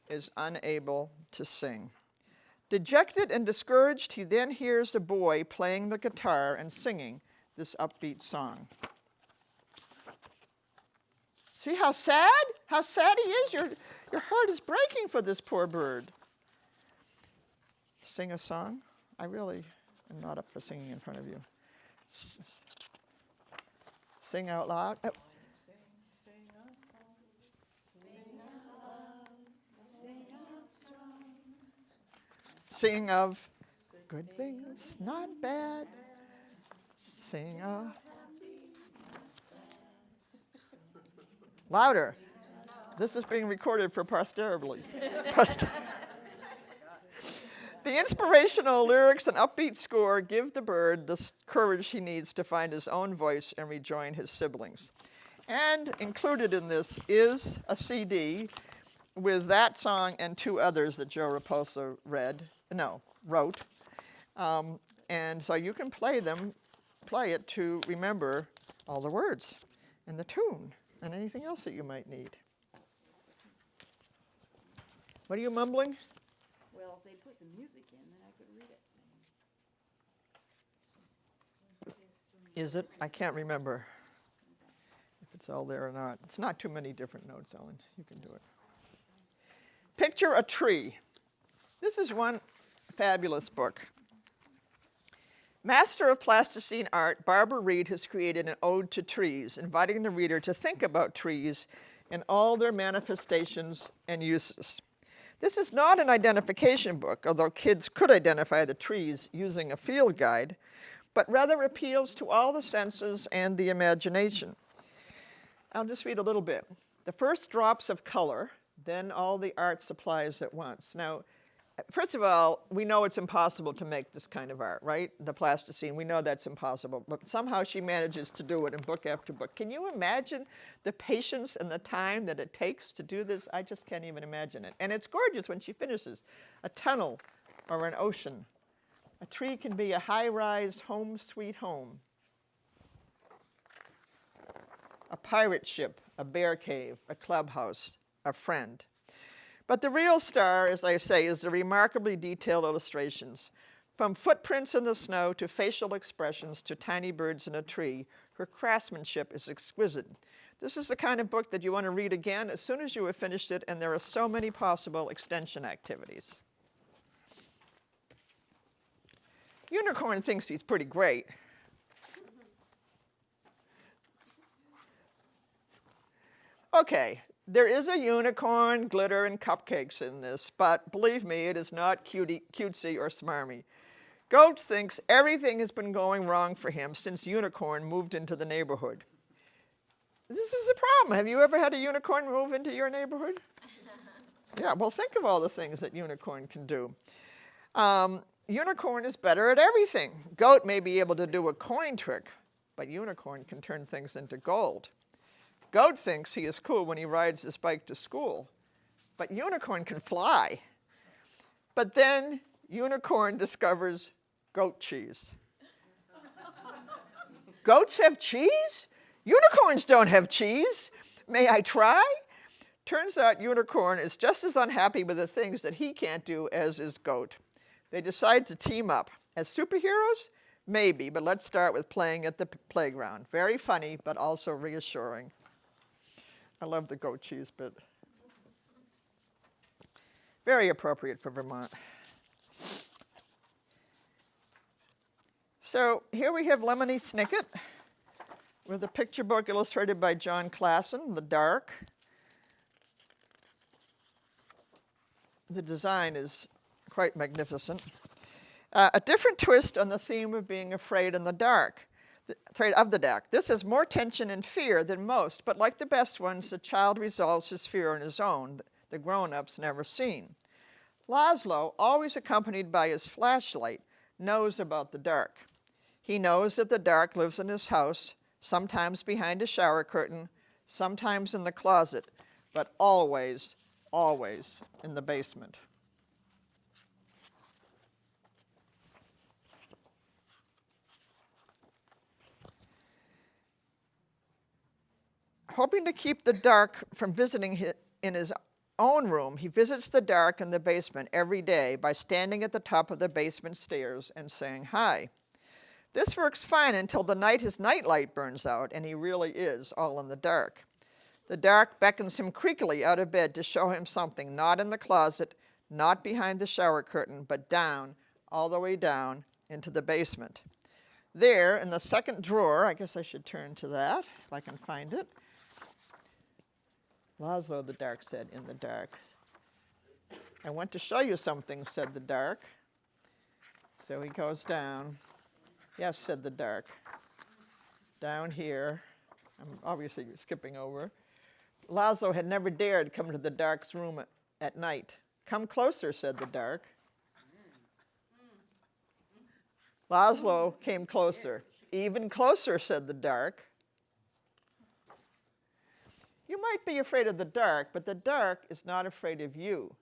is unable to sing. Dejected and discouraged, he then hears a boy playing the guitar and singing this upbeat song. See how sad? How sad he is? Your heart is breaking for this poor bird. Sing a song? I really am not up for singing in front of you. Sing out loud. Oh. Sing of good things, not bad. Sing of louder. This is being recorded for posterity. The inspirational lyrics and upbeat score give the bird the courage he needs to find his own voice and rejoin his siblings. And included in this is a CD with that song and 2 others that Joe Raposa wrote. And so you can play it to remember all the words and the tune and anything else that you might need. What are you mumbling? Well, if they put the music in, then I could read it. Is it? I can't remember if it's all there or not. It's not too many different notes, Ellen. You can do it. Picture a tree. This is one fabulous book. Master of plasticine art, Barbara Reed has created an ode to trees, inviting the reader to think about trees in all their manifestations and uses. This is not an identification book, although kids could identify the trees using a field guide, but rather appeals to all the senses and the imagination. I'll just read a little bit. The first drops of color, then all the art supplies at once. Now, first of all, we know it's impossible to make this kind of art, right? The plasticine, we know that's impossible, but somehow she manages to do it in book after book. Can you imagine the patience and the time that it takes to do this? I just can't even imagine it. And it's gorgeous when she finishes. A tunnel or an ocean. A tree can be a high-rise home sweet home. A pirate ship, a bear cave, a clubhouse, a friend. But the real star, as I say, is the remarkably detailed illustrations. From footprints in the snow to facial expressions to tiny birds in a tree, her craftsmanship is exquisite. This is the kind of book that you want to read again as soon as you have finished it, and there are so many possible extension activities. Unicorn thinks he's pretty great. Okay. There is a unicorn, glitter, and cupcakes in this, but believe me, it is not cutesy or smarmy. Goat thinks everything has been going wrong for him since Unicorn moved into the neighborhood. This is a problem. Have you ever had a unicorn move into your neighborhood? Yeah, well, think of all the things that Unicorn can do. Unicorn is better at everything. Goat may be able to do a coin trick, but Unicorn can turn things into gold. Goat thinks he is cool when he rides his bike to school, but Unicorn can fly. But then Unicorn discovers goat cheese. Goats have cheese? Unicorns don't have cheese. May I try? Turns out Unicorn is just as unhappy with the things that he can't do as is Goat. They decide to team up. As superheroes? Maybe, but let's start with playing at the playground. Very funny, but also reassuring. I love the goat cheese bit. Very appropriate for Vermont. So here we have Lemony Snicket with a picture book illustrated by John Klassen, The Dark. The design is quite magnificent. A different twist on the theme of being afraid in the dark, afraid of the dark. This has more tension and fear than most, but like the best ones, the child resolves his fear on his own, the grown-ups never seen. Laszlo, always accompanied by his flashlight, knows about the dark. He knows that the dark lives in his house, sometimes behind a shower curtain, sometimes in the closet, but always, always in the basement. Hoping to keep the dark from visiting in his own room, he visits the dark in the basement every day by standing at the top of the basement stairs and saying hi. This works fine until the night his nightlight burns out and he really is all in the dark. The dark beckons him creakily out of bed to show him something not in the closet, not behind the shower curtain, but down, all the way down into the basement. There, in the second drawer, I guess I should turn to that if I can find it. Laszlo, the dark, said, in the dark. I want to show you something, said the dark. So he goes down. Yes, said the dark. Down here. I'm obviously skipping over. Laszlo had never dared come to the dark's room at night. Come closer, said the dark. Laszlo came closer. Even closer, said the dark. You might be afraid of the dark, but the dark is not afraid of you.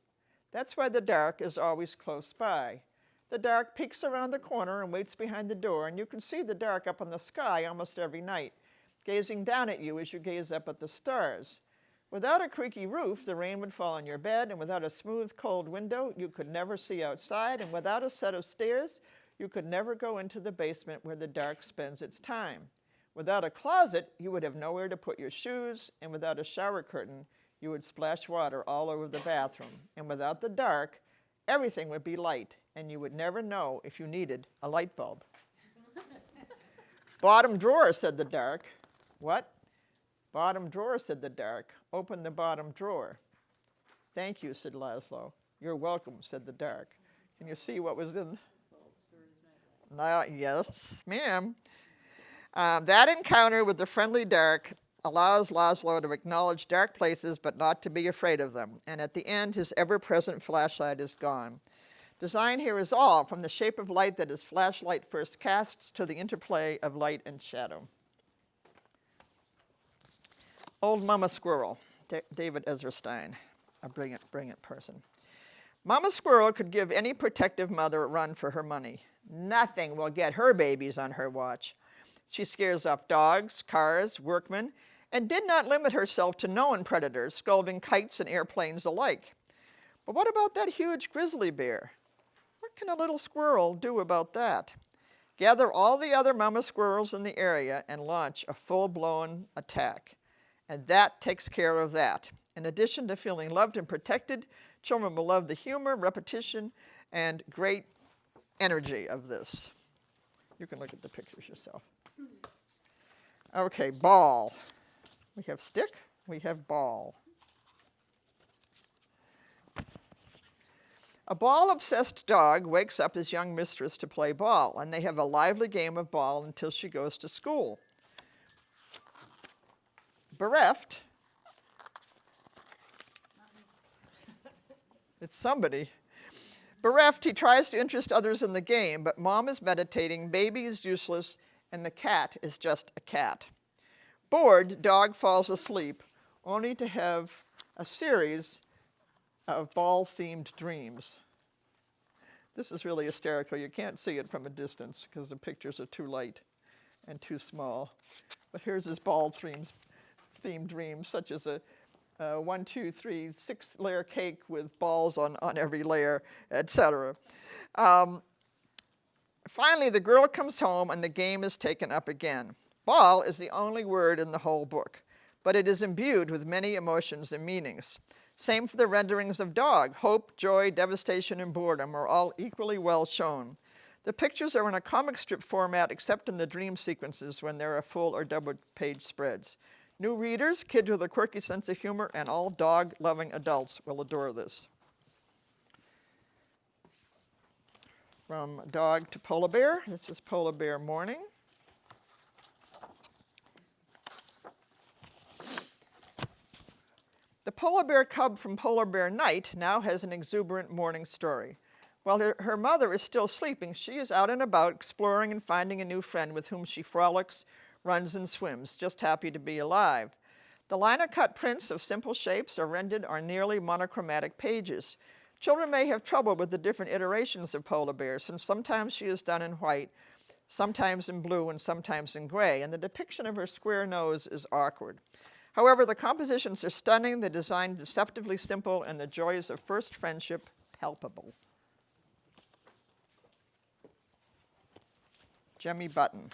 That's why the dark is always close by. The dark peeks around the corner and waits behind the door, and you can see the dark up in the sky almost every night, gazing down at you as you gaze up at the stars. Without a creaky roof, the rain would fall on your bed, and without a smooth, cold window, you could never see outside, and without a set of stairs, you could never go into the basement where the dark spends its time. Without a closet, you would have nowhere to put your shoes, and without a shower curtain, you would splash water all over the bathroom. And without the dark, everything would be light, and you would never know if you needed a light bulb. Bottom drawer, said the dark. What? Bottom drawer, said the dark. Open the bottom drawer. Thank you, said Laszlo. You're welcome, said the dark. Can you see what was in? Yes, ma'am. That encounter with the friendly dark allows Laszlo to acknowledge dark places but not to be afraid of them. And at the end, his ever-present flashlight is gone. Design here is all, from the shape of light that his flashlight first casts to the interplay of light and shadow. Old Mama Squirrel, David Ezra Stein, a brilliant person. Mama Squirrel could give any protective mother a run for her money. Nothing will get her babies on her watch. She scares off dogs, cars, workmen, and did not limit herself to known predators, scolding kites and airplanes alike. But what about that huge grizzly bear? What can a little squirrel do about that? Gather all the other mama squirrels in the area and launch a full-blown attack. And that takes care of that. In addition to feeling loved and protected, children will love the humor, repetition, and great energy of this. You can look at the pictures yourself. Okay, ball. We have stick, we have ball. A ball-obsessed dog wakes up his young mistress to play ball, and they have a lively game of ball until she goes to school. Bereft, it's somebody. Bereft, he tries to interest others in the game, but mom is meditating, baby is useless, and the cat is just a cat. Bored, dog falls asleep, only to have a series of ball-themed dreams. This is really hysterical. You can't see it from a distance because the pictures are too light and too small. But here's his ball-themed dreams, such as a 1, 2, 3, 6-layer cake with balls on every layer, etc. Finally, the girl comes home and the game is taken up again. Ball is the only word in the whole book, but it is imbued with many emotions and meanings. Same for the renderings of dog. Hope, joy, devastation, and boredom are all equally well shown. The pictures are in a comic strip format except in the dream sequences when there are full or double page spreads. New readers, kids with a quirky sense of humor, and all dog-loving adults will adore this. From dog to polar bear, this is Polar Bear Morning. The polar bear cub from Polar Bear Night now has an exuberant morning story. While her mother is still sleeping, she is out and about exploring and finding a new friend with whom she frolics, runs, and swims, just happy to be alive. The lino-cut prints of simple shapes are rendered on nearly monochromatic pages. Children may have trouble with the different iterations of polar bears, since sometimes she is done in white, sometimes in blue, and sometimes in gray, and the depiction of her square nose is awkward. However, the compositions are stunning, the design deceptively simple, and the joys of first friendship palpable. Jemmy Button.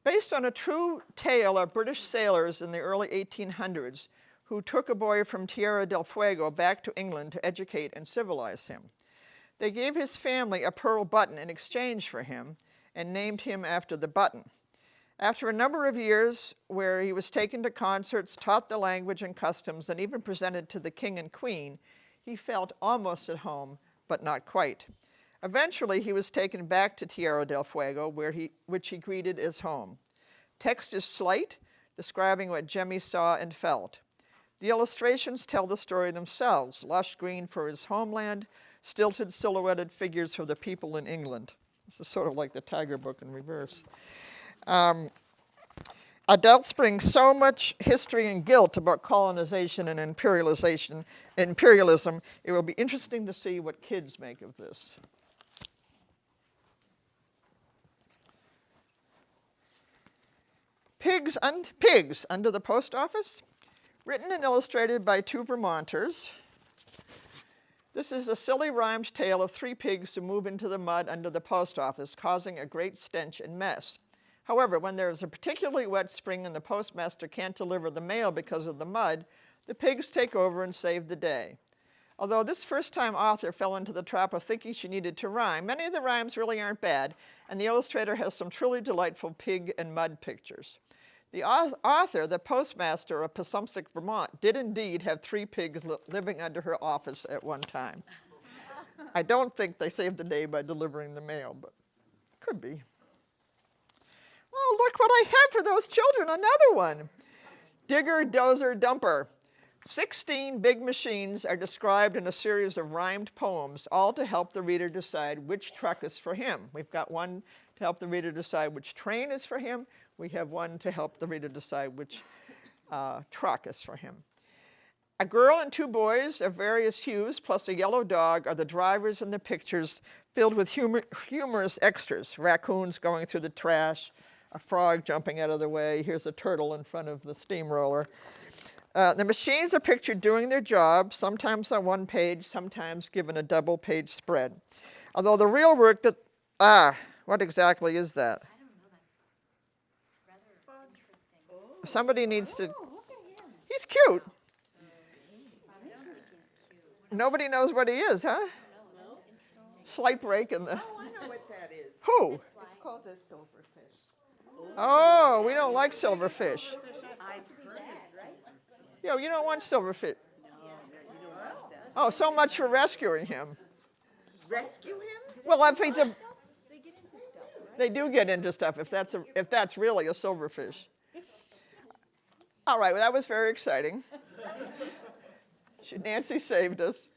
Based on a true tale of British sailors in the early 1800s who took a boy from Tierra del Fuego back to England to educate and civilize him. They gave his family a pearl button in exchange for him and named him after the button. After a number of years where he was taken to concerts, taught the language and customs, and even presented to the king and queen, he felt almost at home, but not quite. Eventually, he was taken back to Tierra del Fuego, which he greeted as home. Text is slight, describing what Jemmy saw and felt. The illustrations tell the story themselves, lush green for his homeland, stilted silhouetted figures for the people in England. This is sort of like the Tiger book in reverse. Adults bring so much history and guilt about colonization and imperialism, it will be interesting to see what kids make of this. Pigs Under the Post Office, written and illustrated by two Vermonters. This is a silly rhymed tale of three pigs who move into the mud under the post office, causing a great stench and mess. However, when there is a particularly wet spring and the postmaster can't deliver the mail because of the mud, the pigs take over and save the day. Although this first-time author fell into the trap of thinking she needed to rhyme, many of the rhymes really aren't bad, and the illustrator has some truly delightful pig and mud pictures. The author, the postmaster of Passumpsic, Vermont, did indeed have three pigs living under her office at one time. I don't think they saved the day by delivering the mail, but could be. Oh, look what I have for those children, another one. Digger, Dozer, Dumper. 16 big machines are described in a series of rhymed poems, all to help the reader decide which truck is for him. We've got one to help the reader decide which train is for him. We have one to help the reader decide which truck is for him. A girl and two boys of various hues, plus a yellow dog, are the drivers in the pictures, filled with humorous extras. Raccoons going through the trash, a frog jumping out of the way, here's a turtle in front of the steamroller. The machines are pictured doing their job, sometimes on one page, sometimes given a double-page spread. Although the real work that, what exactly is that? I don't know, that's rather interesting. Somebody needs to, Look at him. he's cute. Nobody knows what he is, huh? Slight break in the, Oh, I know what that is. who? It's called a silverfish. Oh, we don't like silverfish. I've heard of silverfish. Yo, you don't want silverfish. No, you don't want that. Oh, so much for rescuing him. Rescue him? Well, if he's a, They get into stuff, right? they do get into stuff if that's really a silverfish. All right, well, that was very exciting. Nancy saved us.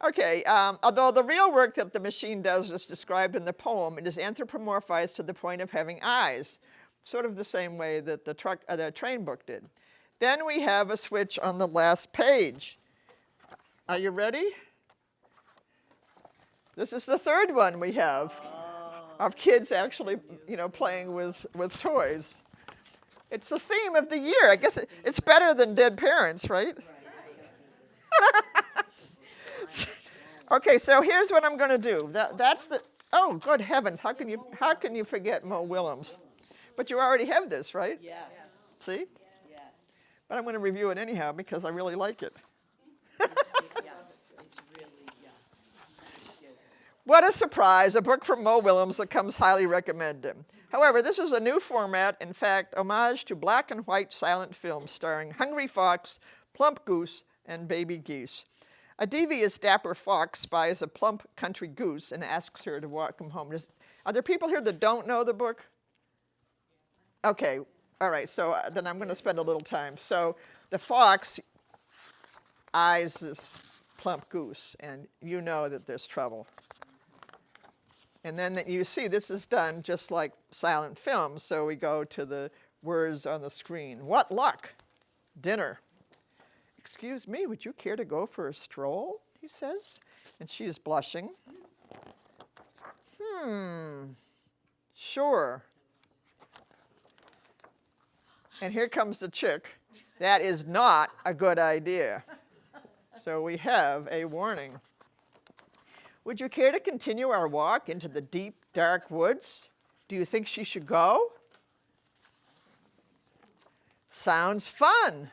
Okay, although the real work that the machine does is described in the poem, it is anthropomorphized to the point of having eyes, sort of the same way that the train book did. Then we have a switch on the last page. Are you ready? This is the third one we have of kids actually, playing with toys. It's the theme of the year. I guess it's better than Dead Parents, right? Okay, so here's what I'm going to do. That's the. Oh, good heavens! How can you forget Mo Willems? But you already have this, right? Yes, See? yes. But I'm going to review it anyhow because I really like it. Yeah, it's really, yeah. What a surprise, a book from Mo Willems that comes highly recommended. However, this is a new format, in fact, homage to black and white silent films starring Hungry Fox, Plump Goose, and Baby Geese. A devious dapper fox spies a plump country goose and asks her to walk him home. Are there people here that don't know the book? Okay, all right, so then I'm going to spend a little time. So the fox eyes this plump goose, and you know that there's trouble. And then you see this is done just like silent film, so we go to the words on the screen. What luck? Dinner. Excuse me, would you care to go for a stroll? He says, and she is blushing. Sure. And here comes the chick. That is not a good idea. So we have a warning. Would you care to continue our walk into the deep, dark woods? Do you think she should go? Sounds fun.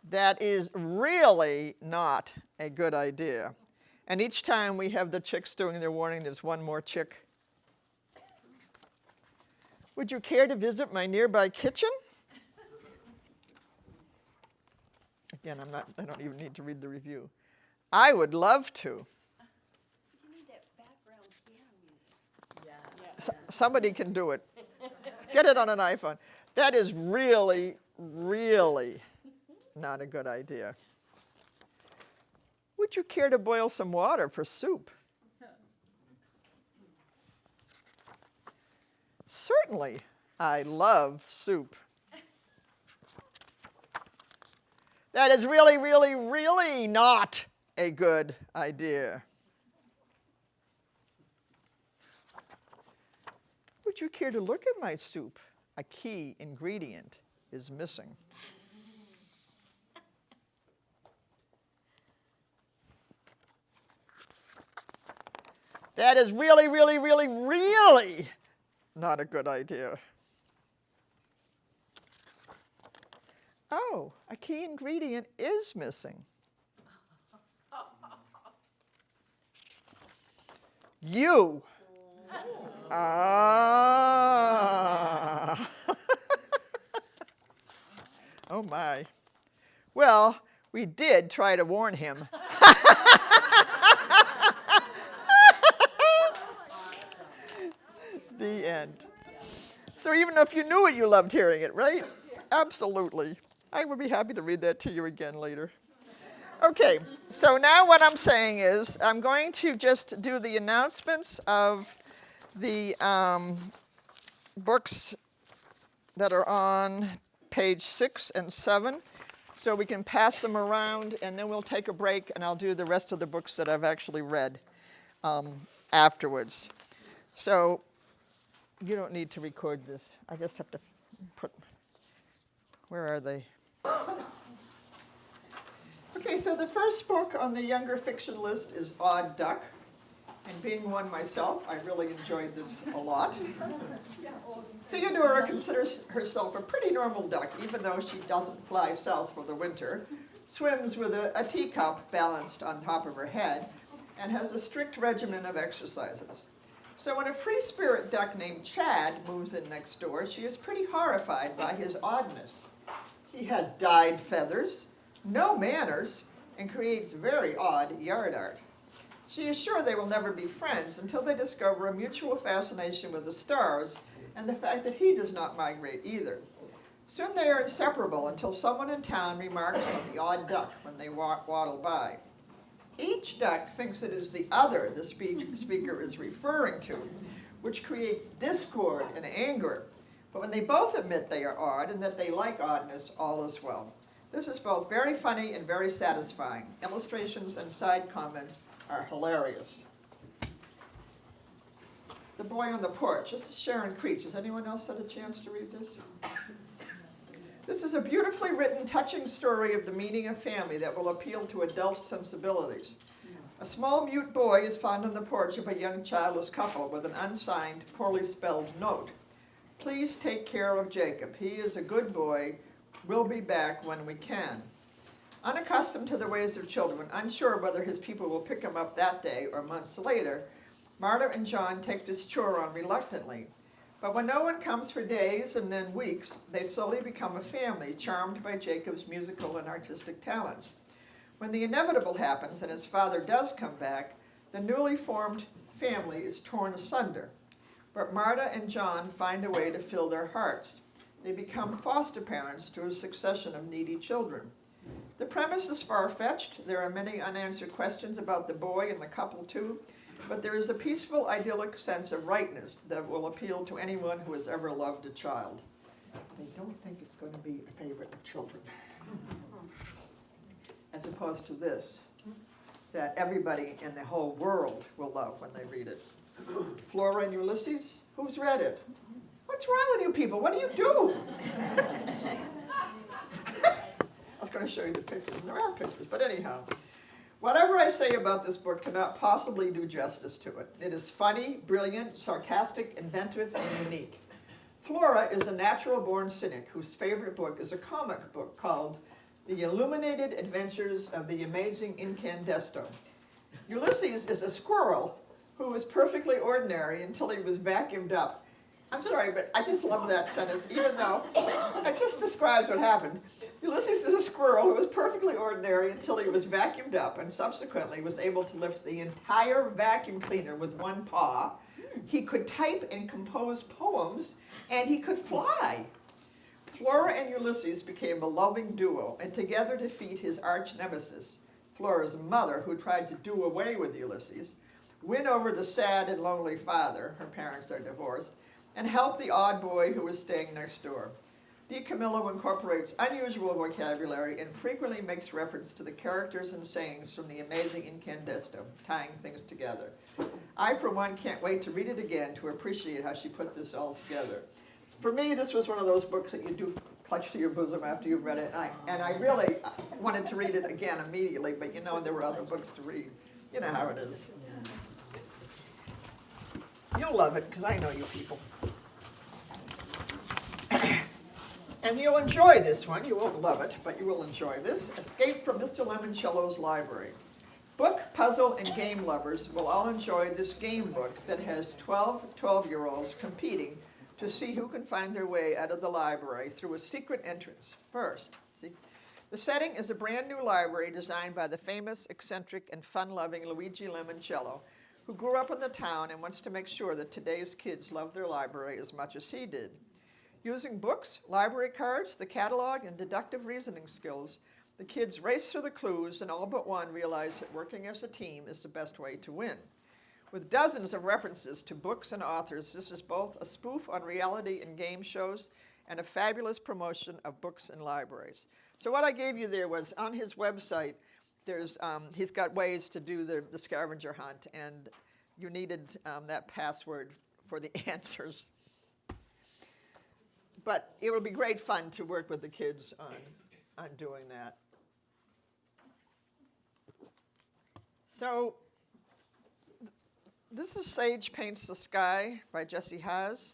That is really not a good idea. And each time we have the chicks doing their warning, there's one more chick. Would you care to visit my nearby kitchen? Again, I don't even need to read the review. I would love to. You need that background piano music. Somebody can do it. Get it on an iPhone. That is really, really not a good idea. Would you care to boil some water for soup? Certainly. I love soup. That is really, really, really not a good idea. Would you care to look at my soup? A key ingredient is missing. That is really, really, really, really not a good idea. Oh, a key ingredient is missing. You. Ah. Oh my. Well, we did try to warn him. The end. So even if you knew it, you loved hearing it, right? Absolutely. I would be happy to read that to you again later. Okay, so now what I'm saying is I'm going to just do the announcements of the books that are on page 6 and 7, so we can pass them around, and then we'll take a break, and I'll do the rest of the books that I've actually read afterwards. So you don't need to record this. I just have to put, where are they? Okay, so the first book on the younger fiction list is Odd Duck. And being one myself, I really enjoyed this a lot. Theodora considers herself a pretty normal duck, even though she doesn't fly south for the winter, swims with a teacup balanced on top of her head, and has a strict regimen of exercises. So when a free spirit duck named Chad moves in next door, she is pretty horrified by his oddness. He has dyed feathers, no manners, and creates very odd yard art. She is sure they will never be friends until they discover a mutual fascination with the stars and the fact that he does not migrate either. Soon they are inseparable until someone in town remarks on the odd duck when they waddle by. Each duck thinks it is the other the speaker is referring to, which creates discord and anger. But when they both admit they are odd and that they like oddness, all is well. This is both very funny and very satisfying. Illustrations and side comments are hilarious. The Boy on the Porch. This is Sharon Creech. Has anyone else had a chance to read this? This is a beautifully written, touching story of the meaning of family that will appeal to adult sensibilities. A small mute boy is found on the porch of a young childless couple with an unsigned, poorly spelled note. Please take care of Jacob. He is a good boy. We'll be back when we can. Unaccustomed to the ways of children, unsure whether his people will pick him up that day or months later, Marta and John take this chore on reluctantly. But when no one comes for days and then weeks, they slowly become a family, charmed by Jacob's musical and artistic talents. When the inevitable happens and his father does come back, the newly formed family is torn asunder. But Marta and John find a way to fill their hearts. They become foster parents to a succession of needy children. The premise is far-fetched. There are many unanswered questions about the boy and the couple too, but there is a peaceful, idyllic sense of rightness that will appeal to anyone who has ever loved a child. They don't think it's going to be a favorite of children. As opposed to this, that everybody in the whole world will love when they read it. Flora and Ulysses, who's read it? What's wrong with you people? What do you do? I was going to show you the pictures. There are pictures, but anyhow. Whatever I say about this book cannot possibly do justice to it. It is funny, brilliant, sarcastic, inventive, and unique. Flora is a natural-born cynic whose favorite book is a comic book called The Illuminated Adventures of the Amazing Incandesto. Ulysses is a squirrel who was perfectly ordinary until he was vacuumed up. I'm sorry, but I just love that sentence, even though it just describes what happened. Ulysses is a squirrel who was perfectly ordinary until he was vacuumed up and subsequently was able to lift the entire vacuum cleaner with one paw. He could type and compose poems, and he could fly. Flora and Ulysses became a loving duo, and together defeat his arch nemesis, Flora's mother, who tried to do away with Ulysses, win over the sad and lonely father, her parents are divorced, and help the odd boy who was staying next door. Di Camillo incorporates unusual vocabulary and frequently makes reference to the characters and sayings from the amazing Incandesto, tying things together. I, for one, can't wait to read it again to appreciate how she put this all together. For me, this was one of those books that you do clutch to your bosom after you've read it, and I really wanted to read it again immediately, but you know there were other books to read. You know how it is. You'll love it, because I know you people. And you'll enjoy this one. You won't love it, but you will enjoy this. Escape from Mr. Lemoncello's Library. Book, puzzle, and game lovers will all enjoy this game book that has 12-year-olds competing to see who can find their way out of the library through a secret entrance first. See? The setting is a brand new library designed by the famous, eccentric, and fun-loving Luigi Lemoncello, who grew up in the town and wants to make sure that today's kids love their library as much as he did. Using books, library cards, the catalog, and deductive reasoning skills, the kids race through the clues and all but one realize that working as a team is the best way to win. With dozens of references to books and authors, this is both a spoof on reality and game shows and a fabulous promotion of books and libraries. So what I gave you there was on his website, he's got ways to do the scavenger hunt, and you needed that password for the answers. But it will be great fun to work with the kids on doing that. So this is Sage Paints the Sky by Jessie Haas.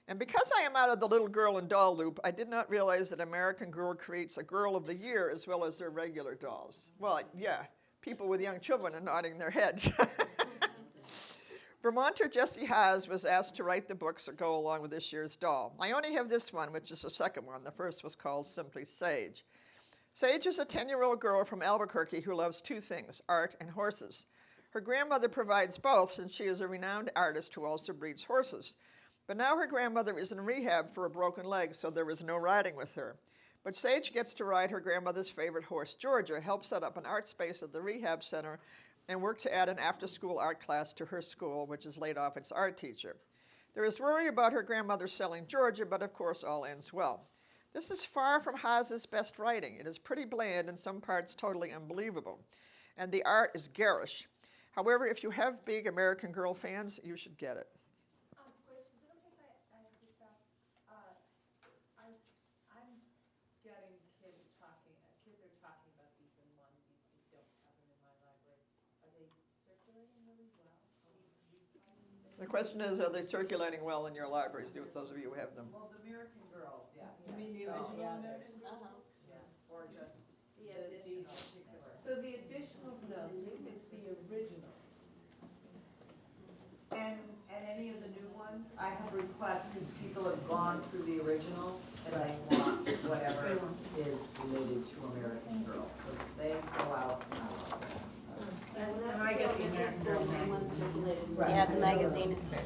And because I am out of the little girl and doll loop, I did not realize that American Girl creates a Girl of the Year as well as their regular dolls. Well, yeah, people with young children are nodding their heads. Vermonter Jessie Haas was asked to write the books that go along with this year's doll. I only have this one, which is the second one. The first was called simply Sage. Sage is a 10-year-old girl from Albuquerque who loves two things, art and horses. Her grandmother provides both, since she is a renowned artist who also breeds horses. But now her grandmother is in rehab for a broken leg, so there is no riding with her. But Sage gets to ride her grandmother's favorite horse, Georgia, help set up an art space at the rehab center, and work to add an after-school art class to her school, which has laid off its art teacher. There is worry about her grandmother selling Georgia, but of course all ends well. This is far from Haas's best writing. It is pretty bland and some parts totally unbelievable. And the art is garish. However, if you have big American Girl fans, you should get it. Grace, is it okay if I just ask, I'm getting kids are talking about these in one, these don't have them in my library. Are they circulating really well? The question is, are they circulating well in your libraries, those of you who have them? Well, the American Girl, yes. You mean the Oh, original yeah, American? Yeah, or just. So the additionals, no, it's the originals. And any of the new ones, I have requests, because people have gone through the originals, and I want whatever is related to American Girl, so they go out now. And I get the American Girl magazine. Yeah, the magazine is very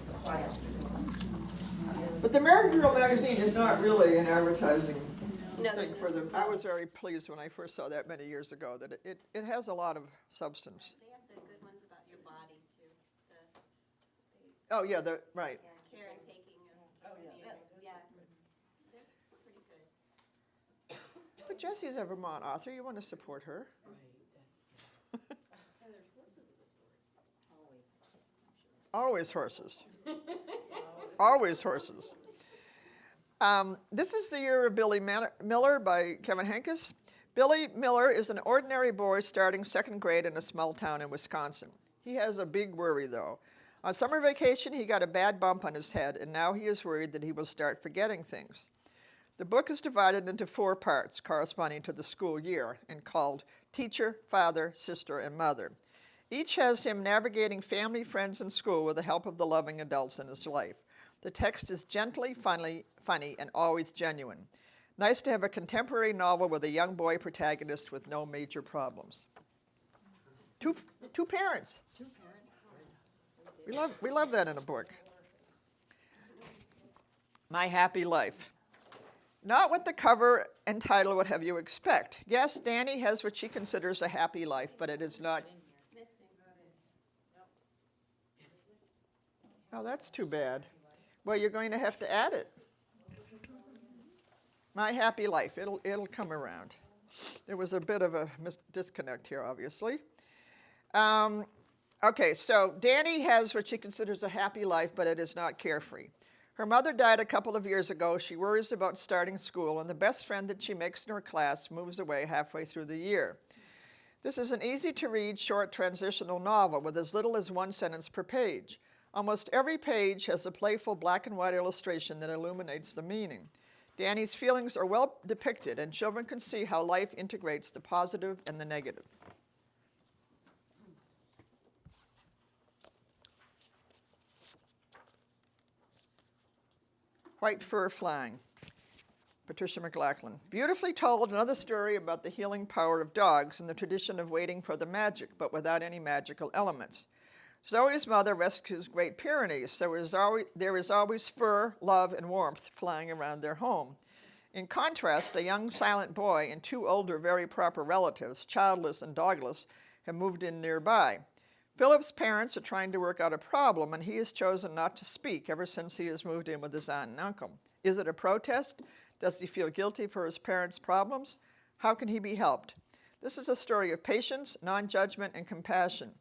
But the American Girl magazine is not really an advertising No, thing for them. I was very pleased when I first saw that many years ago that it has a lot of substance. They have the good ones about your body too. Oh, yeah, right. The care and taking of yeah. They're pretty good. But Jessie's a Vermont author. You want to support her. Always horses. Always horses. This is the Year of Billy Miller by Kevin Henkes. Billy Miller is an ordinary boy starting second grade in a small town in Wisconsin. He has a big worry, though. On summer vacation, he got a bad bump on his head, and now he is worried that he will start forgetting things. The book is divided into 4 parts corresponding to the school year and called Teacher, Father, Sister, and Mother. Each has him navigating family, friends, and school with the help of the loving adults in his life. The text is gently funny, and always genuine. Nice to have a contemporary novel with a young boy protagonist with no major problems. Two parents. We love that in a book. My Happy Life. Not what the cover and title would have you expect. Yes, Danny has what she considers a happy life, but it is not. Oh, that's too bad. Well, you're going to have to add it. My Happy Life. It'll come around. There was a bit of a disconnect here, obviously. Okay, so Danny has what she considers a happy life, but it is not carefree. Her mother died a couple of years ago. She worries about starting school, and the best friend that she makes in her class moves away halfway through the year. This is an easy-to-read, short transitional novel with as little as 1 sentence per page. Almost every page has a playful black and white illustration that illuminates the meaning. Danny's feelings are well depicted, and children can see how life integrates the positive and the negative. White Fur Flying, Patricia McLachlan. Beautifully told, another story about the healing power of dogs and the tradition of waiting for the magic, but without any magical elements. Zoe's mother rescues Great Pyrenees, so there is always fur, love, and warmth flying around their home. In contrast, a young silent boy and 2 older, very proper relatives, childless and dogless, have moved in nearby. Philip's parents are trying to work out a problem, and he has chosen not to speak ever since he has moved in with his aunt and uncle. Is it a protest? Does he feel guilty for his parents' problems? How can he be helped? This is a story of patience, non-judgment, and compassion.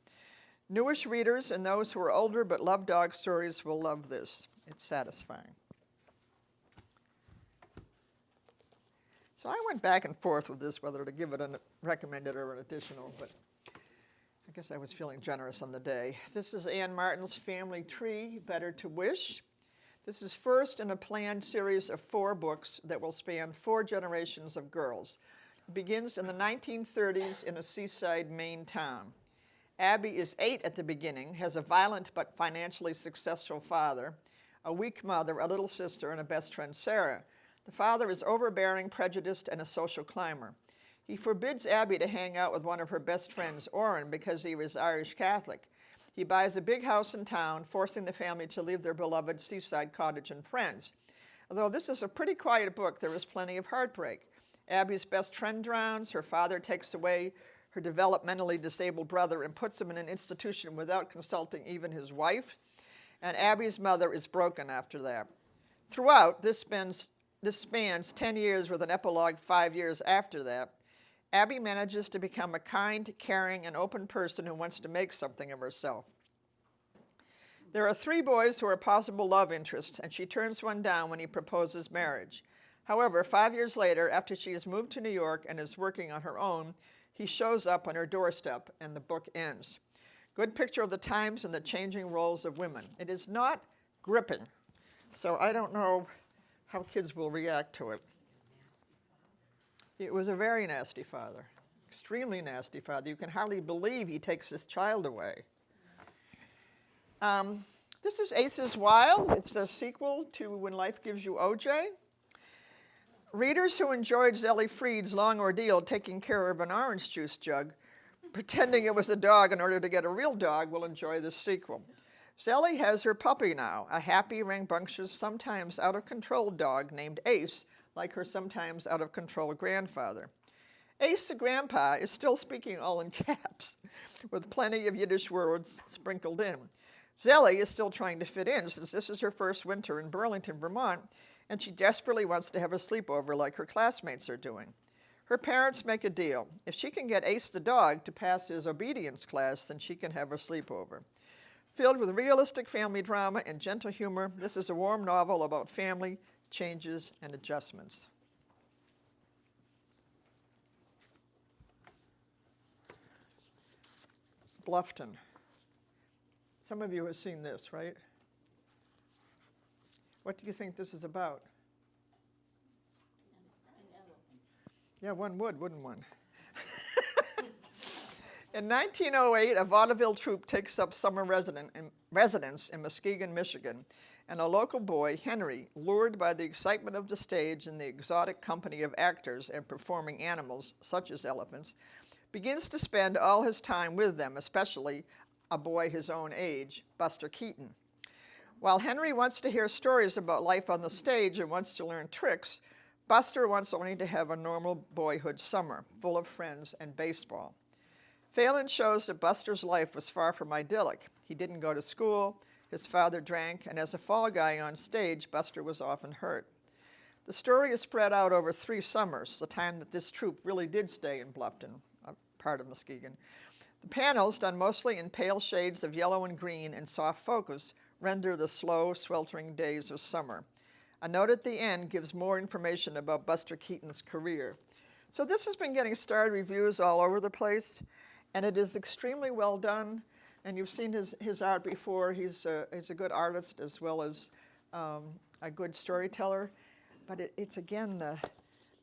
Newish readers and those who are older but love dog stories will love this. It's satisfying. So I went back and forth with this, whether to give it a recommended or an additional, but I guess I was feeling generous on the day. This is Anne Martin's Family Tree, Better to Wish. This is first in a planned series of 4 books that will span 4 generations of girls. It begins in the 1930s in a seaside Maine town. Abby is 8 at the beginning, has a violent but financially successful father, a weak mother, a little sister, and a best friend, Sarah. The father is overbearing, prejudiced, and a social climber. He forbids Abby to hang out with one of her best friends, Orrin, because he is Irish Catholic. He buys a big house in town, forcing the family to leave their beloved seaside cottage and friends. Although this is a pretty quiet book, there is plenty of heartbreak. Abby's best friend drowns, her father takes away her developmentally disabled brother and puts him in an institution without consulting even his wife, and Abby's mother is broken after that. Throughout, this spans 10 years with an epilogue 5 years after that. Abby manages to become a kind, caring, and open person who wants to make something of herself. There are 3 boys who are possible love interests, and she turns one down when he proposes marriage. However, 5 years later, after she has moved to New York and is working on her own, he shows up on her doorstep, and the book ends. Good picture of the times and the changing roles of women. It is not gripping, so I don't know how kids will react to it. It was a very nasty father. extremely nasty father. You can hardly believe he takes his child away. This is Aces Wild. It's the sequel to When Life Gives You OJ. Readers who enjoyed Zelly Freed's long ordeal taking care of an orange juice jug, pretending it was a dog in order to get a real dog, will enjoy this sequel. Zelly has her puppy now, a happy, rambunctious, sometimes out-of-control dog named Ace, like her sometimes out-of-control grandfather. Ace, the grandpa, is still speaking all in caps, with plenty of Yiddish words sprinkled in. Zelly is still trying to fit in, since this is her first winter in Burlington, Vermont, and she desperately wants to have a sleepover like her classmates are doing. Her parents make a deal. If she can get Ace the dog to pass his obedience class, then she can have a sleepover. Filled with realistic family drama and gentle humor, this is a warm novel about family, changes, and adjustments. Bluffton. Some of you have seen this, right? What do you think this is about? Yeah, one would, wouldn't one? In 1908, a vaudeville troupe takes up summer residence in Muskegon, Michigan, and a local boy, Henry, lured by the excitement of the stage and the exotic company of actors and performing animals, such as elephants, begins to spend all his time with them, especially a boy his own age, Buster Keaton. While Henry wants to hear stories about life on the stage and wants to learn tricks, Buster wants only to have a normal boyhood summer, full of friends and baseball. Phelan shows that Buster's life was far from idyllic. He didn't go to school, his father drank, and as a fall guy on stage, Buster was often hurt. The story is spread out over 3 summers, the time that this troupe really did stay in Bluffton, a part of Muskegon. The panels, done mostly in pale shades of yellow and green and soft focus, render the slow, sweltering days of summer. A note at the end gives more information about Buster Keaton's career. So this has been getting starred reviews all over the place, and it is extremely well done. And you've seen his art before. He's a good artist as well as a good storyteller. But it's again the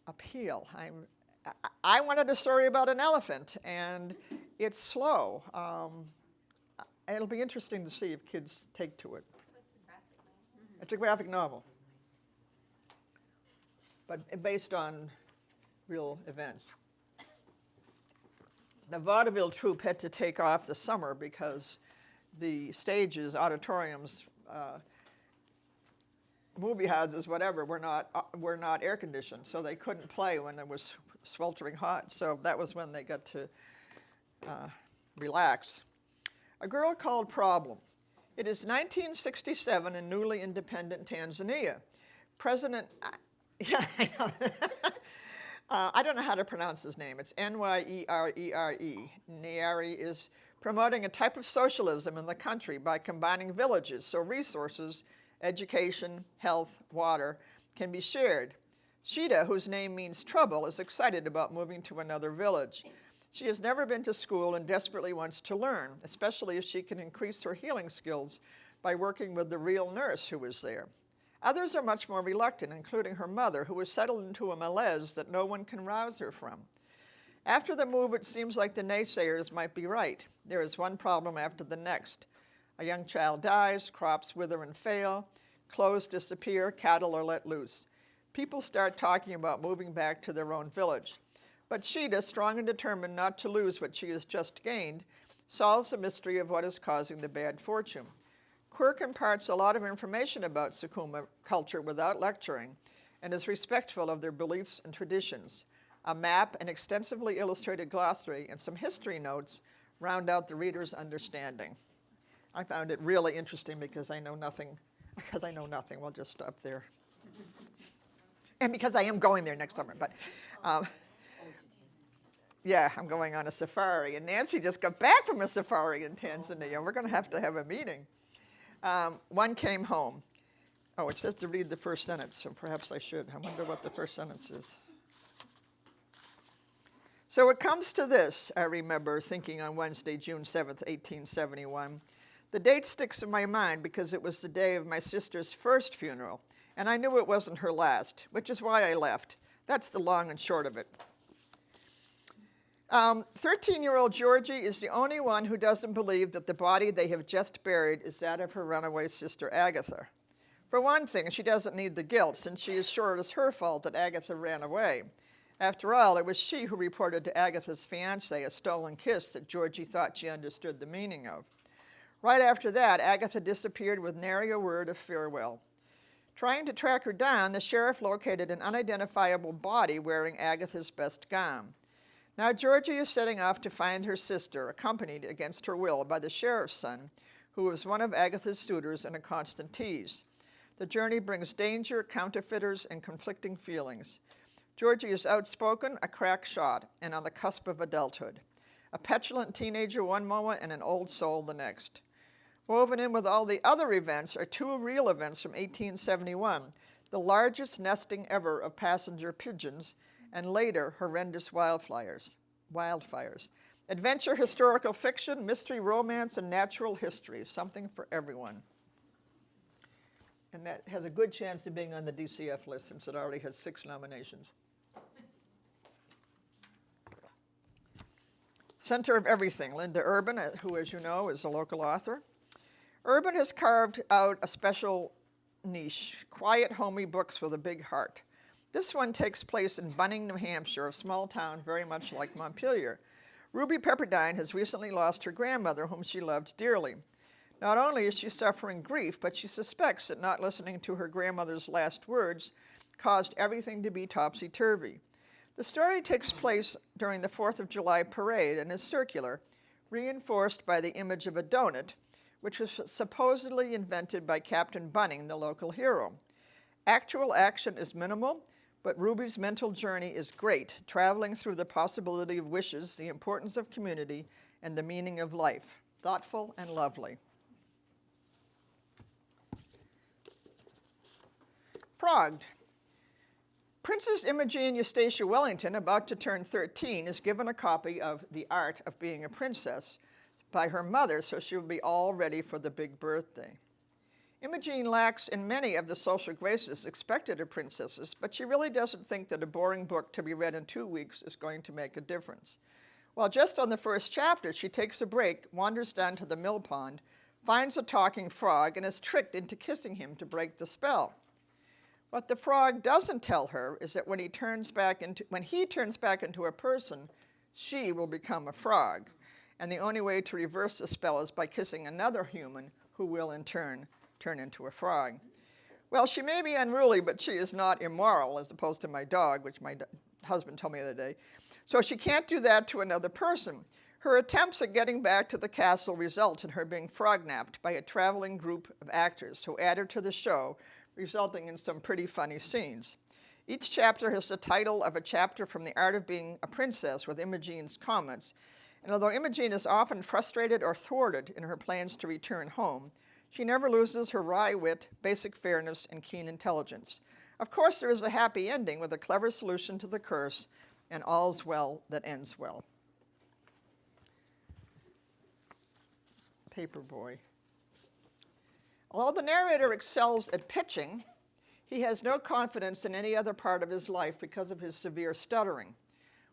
appeal. I wanted a story about an elephant, and it's slow. It'll be interesting to see if kids take to it. It's a graphic novel, but based on real events. The vaudeville troupe had to take off the summer because the stages, auditoriums, movie houses, whatever, were not air conditioned, so they couldn't play when it was sweltering hot. So that was when they got to relax. A Girl Called Problem. It is 1967 in newly independent Tanzania. President, yeah, I know. I don't know how to pronounce his name. It's Nyerere. Nyerere is promoting a type of socialism in the country by combining villages so resources, education, health, water can be shared. Shida, whose name means trouble, is excited about moving to another village. She has never been to school and desperately wants to learn, especially if she can increase her healing skills by working with the real nurse who is there. Others are much more reluctant, including her mother, who has settled into a malaise that no one can rouse her from. After the move, it seems like the naysayers might be right. There is one problem after the next. A young child dies, crops wither and fail, clothes disappear, cattle are let loose. People start talking about moving back to their own village. But Shida, strong and determined not to lose what she has just gained, solves the mystery of what is causing the bad fortune. Quirk imparts a lot of information about Sukuma culture without lecturing and is respectful of their beliefs and traditions. A map, an extensively illustrated glossary, and some history notes round out the reader's understanding. I found it really interesting because I know nothing. We'll just stop there. And because I am going there next summer, but yeah, I'm going on a safari. And Nancy just got back from a safari in Tanzania. We're going to have a meeting. One came home. Oh, it says to read the first sentence, so perhaps I should. I wonder what the first sentence is. So it comes to this, I remember thinking on Wednesday, June 7th, 1871. The date sticks in my mind because it was the day of my sister's first funeral, and I knew it wasn't her last, which is why I left. That's the long and short of it. 13-year-old Georgie is the only one who doesn't believe that the body they have just buried is that of her runaway sister Agatha. For one thing, she doesn't need the guilt, since she is sure it is her fault that Agatha ran away. After all, it was she who reported to Agatha's fiancé a stolen kiss that Georgie thought she understood the meaning of. Right after that, Agatha disappeared with nary a word of farewell. Trying to track her down, the sheriff located an unidentifiable body wearing Agatha's best gown. Now Georgie is setting off to find her sister, accompanied against her will by the sheriff's son, who was one of Agatha's suitors and a constant tease. The journey brings danger, counterfeiters, and conflicting feelings. Georgie is outspoken, a crack shot, and on the cusp of adulthood. A petulant teenager one moment and an old soul the next. Woven in with all the other events are two real events from 1871, the largest nesting ever of passenger pigeons, and later horrendous wildfires. Adventure, historical fiction, mystery, romance, and natural history, something for everyone. And that has a good chance of being on the DCF list since it already has 6 nominations. Center of Everything, Linda Urban, who, as you know, is a local author. Urban has carved out a special niche, quiet, homey books with a big heart. This one takes place in Bunning, New Hampshire, a small town very much like Montpelier. Ruby Pepperdine has recently lost her grandmother, whom she loved dearly. Not only is she suffering grief, but she suspects that not listening to her grandmother's last words caused everything to be topsy-turvy. The story takes place during the 4th of July parade and is circular, reinforced by the image of a donut, which was supposedly invented by Captain Bunning, the local hero. Actual action is minimal, but Ruby's mental journey is great, traveling through the possibility of wishes, the importance of community, and the meaning of life. Thoughtful and lovely. Frogged. Princess Imogen Eustacia Wellington, about to turn 13, is given a copy of The Art of Being a Princess by her mother, so she will be all ready for the big birthday. Imogen lacks in many of the social graces expected of princesses, but she really doesn't think that a boring book to be read in 2 weeks is going to make a difference. While just on the first chapter, she takes a break, wanders down to the mill pond, finds a talking frog, and is tricked into kissing him to break the spell. What the frog doesn't tell her is that when he turns back into a person, she will become a frog. And the only way to reverse the spell is by kissing another human who will in turn into a frog. Well, she may be unruly, but she is not immoral, as opposed to my dog, which my husband told me the other day. So she can't do that to another person. Her attempts at getting back to the castle result in her being frog-napped by a traveling group of actors who add her to the show, resulting in some pretty funny scenes. Each chapter has the title of a chapter from The Art of Being a Princess with Imogen's comments. And although Imogen is often frustrated or thwarted in her plans to return home, she never loses her wry wit, basic fairness, and keen intelligence. Of course, there is a happy ending with a clever solution to the curse, and all's well that ends well. Paperboy. Although the narrator excels at pitching, he has no confidence in any other part of his life because of his severe stuttering.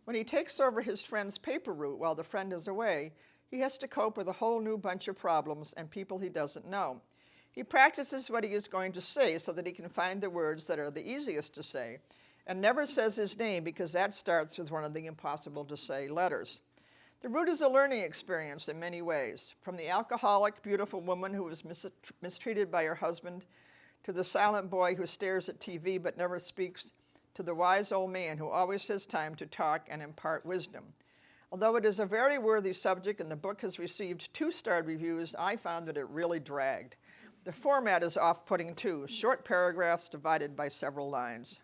When he takes over his friend's paper route while the friend is away, he has to cope with a whole new bunch of problems and people he doesn't know. He practices what he is going to say so that he can find the words that are the easiest to say, and never says his name because that starts with one of the impossible-to-say letters. The route is a learning experience in many ways, from the alcoholic, beautiful woman who was mistreated by her husband, to the silent boy who stares at TV but never speaks, to the wise old man who always has time to talk and impart wisdom. Although it is a very worthy subject and the book has received 2-star reviews, I found that it really dragged. The format is off-putting too, short paragraphs divided by several lines.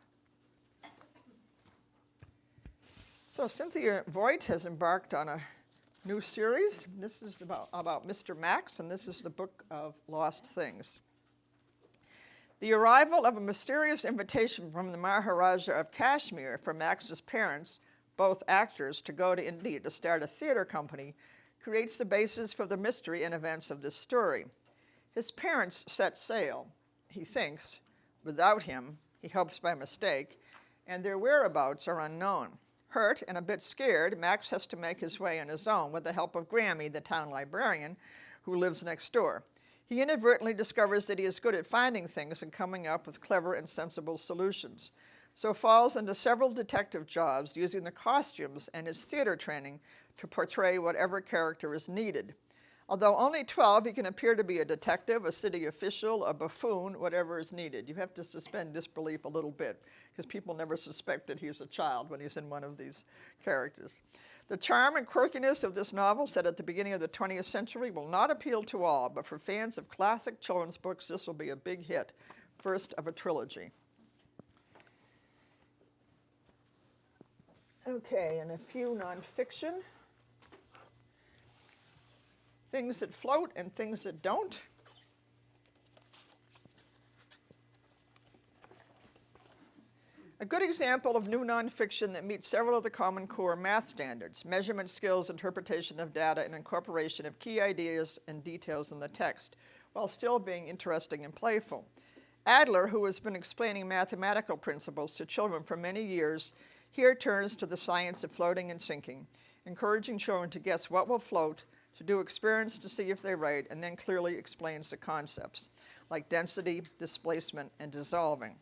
So Cynthia Voigt has embarked on a new series. This is about Mr. Max, and this is the Book of Lost Things. The arrival of a mysterious invitation from the Maharaja of Kashmir for Max's parents, both actors, to go to India to start a theater company creates the basis for the mystery and events of this story. His parents set sail, he thinks, without him, he hopes by mistake, and their whereabouts are unknown. Hurt and a bit scared, Max has to make his way on his own with the help of Grammy, the town librarian, who lives next door. He inadvertently discovers that he is good at finding things and coming up with clever and sensible solutions, so falls into several detective jobs using the costumes and his theater training to portray whatever character is needed. Although only 12, he can appear to be a detective, a city official, a buffoon, whatever is needed. You have to suspend disbelief a little bit, because people never suspect that he's a child when he's in one of these characters. The charm and quirkiness of this novel, set at the beginning of the 20th century, will not appeal to all, but for fans of classic children's books, this will be a big hit, first of a trilogy. Okay, and a few nonfiction. Things that float and things that don't. A good example of new nonfiction that meets several of the Common Core math standards: measurement skills, interpretation of data, and incorporation of key ideas and details in the text, while still being interesting and playful. Adler, who has been explaining mathematical principles to children for many years, here turns to the science of floating and sinking, encouraging children to guess what will float, to do experiments to see if they're right, and then clearly explains the concepts, like density, displacement, and dissolving.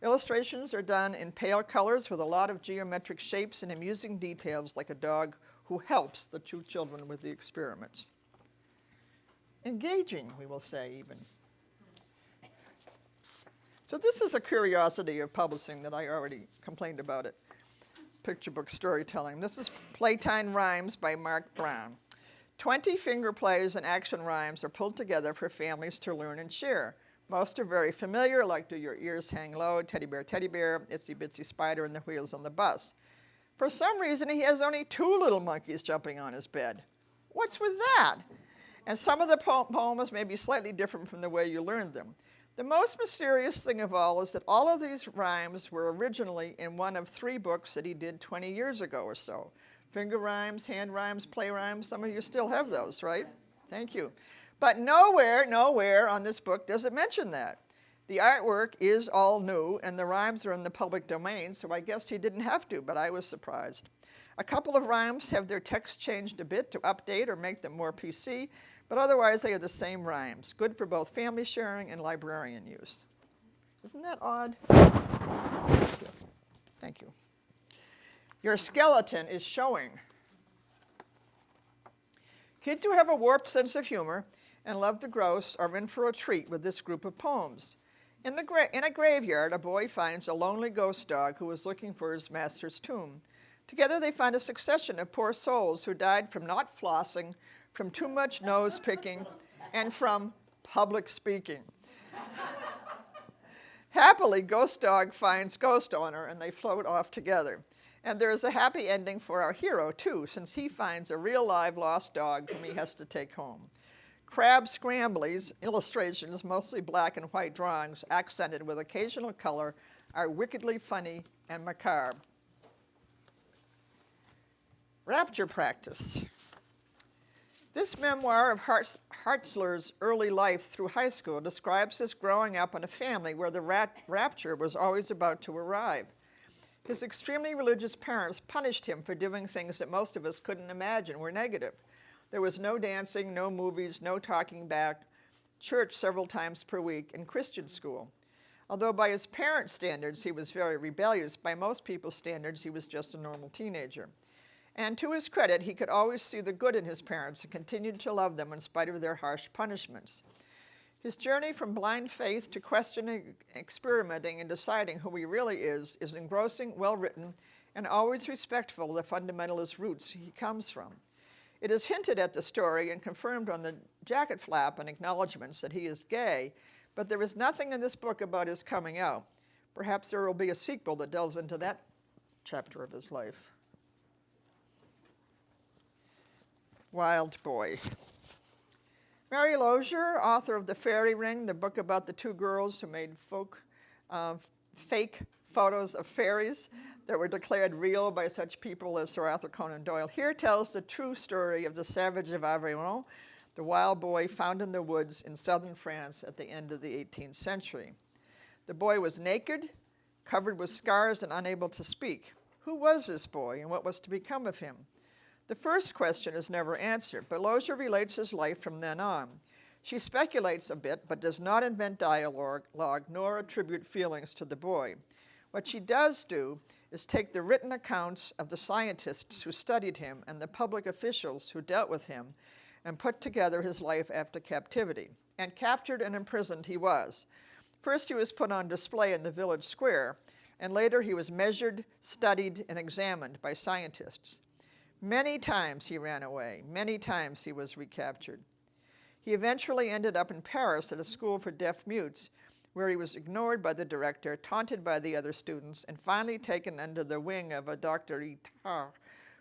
Illustrations are done in pale colors with a lot of geometric shapes and amusing details, like a dog who helps the two children with the experiments. Engaging, we will say, even. So this is a curiosity of publishing that I already complained about it. Picture book storytelling. This is Playtime Rhymes by Mark Brown. 20 finger plays and action rhymes are pulled together for families to learn and share. Most are very familiar, like Do Your Ears Hang Low, Teddy Bear, Itsy Bitsy Spider, and The Wheels on the Bus. For some reason, he has only 2 little monkeys jumping on his bed. What's with that? And some of the poems may be slightly different from the way you learned them. The most mysterious thing of all is that all of these rhymes were originally in one of 3 books that he did 20 years ago or so. Finger rhymes, hand rhymes, play rhymes. Some of you still have those, right? Yes. Thank you. But nowhere on this book does it mention that. The artwork is all new, and the rhymes are in the public domain, so I guess he didn't have to, but I was surprised. A couple of rhymes have their text changed a bit to update or make them more PC, but otherwise they are the same rhymes, good for both family sharing and librarian use. Isn't that odd? Thank you. Thank you. Your skeleton is showing. Kids who have a warped sense of humor and love the gross are in for a treat with this group of poems. In a graveyard, a boy finds a lonely ghost dog who is looking for his master's tomb. Together they find a succession of poor souls who died from not flossing, from too much nose picking, and from public speaking. Happily, ghost dog finds ghost owner, and they float off together. And there is a happy ending for our hero, too, since he finds a real live lost dog whom he has to take home. Crab Scramblies, illustrations, mostly black and white drawings, accented with occasional color, are wickedly funny and macabre. Rapture Practice. This memoir of Hartzler's early life through high school describes his growing up in a family where the rapture was always about to arrive. His extremely religious parents punished him for doing things that most of us couldn't imagine were negative. There was no dancing, no movies, no talking back, church several times per week, and Christian school. Although by his parents' standards he was very rebellious, by most people's standards he was just a normal teenager. And to his credit, he could always see the good in his parents and continued to love them in spite of their harsh punishments. His journey from blind faith to questioning, experimenting, and deciding who he really is engrossing, well-written, and always respectful of the fundamentalist roots he comes from. It is hinted at the story and confirmed on the jacket flap and acknowledgments that he is gay, but there is nothing in this book about his coming out. Perhaps there will be a sequel that delves into that chapter of his life. Wild Boy. Mary Lozier, author of The Fairy Ring, the book about the 2 girls who made fake photos of fairies that were declared real by such people as Sir Arthur Conan Doyle, here tells the true story of the savage of Aveyron, the wild boy found in the woods in southern France at the end of the 18th century. The boy was naked, covered with scars, and unable to speak. Who was this boy and what was to become of him? The first question is never answered, but Lozier relates his life from then on. She speculates a bit, but does not invent dialogue nor attribute feelings to the boy. What she does do is take the written accounts of the scientists who studied him and the public officials who dealt with him and put together his life after captivity. And captured and imprisoned he was. First he was put on display in the village square, and later he was measured, studied, and examined by scientists. Many times he ran away. Many times he was recaptured. He eventually ended up in Paris at a school for deaf mutes, where he was ignored by the director, taunted by the other students, and finally taken under the wing of a Dr. Itard,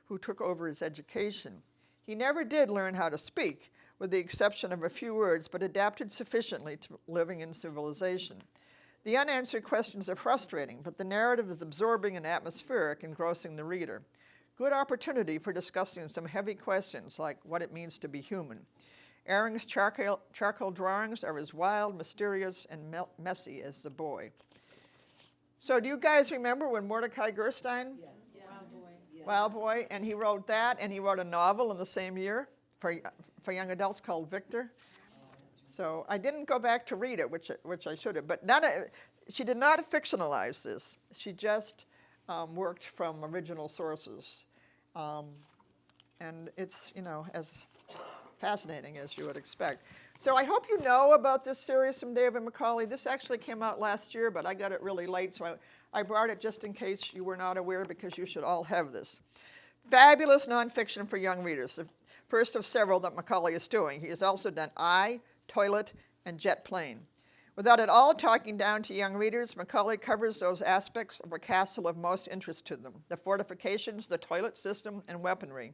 who took over his education. He never did learn how to speak, with the exception of a few words, but adapted sufficiently to living in civilization. The unanswered questions are frustrating, but the narrative is absorbing and atmospheric, engrossing the reader. Good opportunity for discussing some heavy questions like what it means to be human. Ehring's charcoal drawings are as wild, mysterious, and messy as the boy. So do you guys remember when Mordecai Gerstein? Yes. Wild Boy, and he wrote that, and he wrote a novel in the same year for young adults called Victor. So I didn't go back to read it, which I should have, but she did not fictionalize this. She just worked from original sources. And it's, as fascinating as you would expect. So I hope you know about this series from David Macaulay. This actually came out last year, but I got it really late, so I brought it just in case you were not aware, because you should all have this. Fabulous nonfiction for young readers, the first of several that Macaulay is doing. He has also done I, Toilet, and Jet Plane. Without at all talking down to young readers, Macaulay covers those aspects of a castle of most interest to them: the fortifications, the toilet system, and weaponry.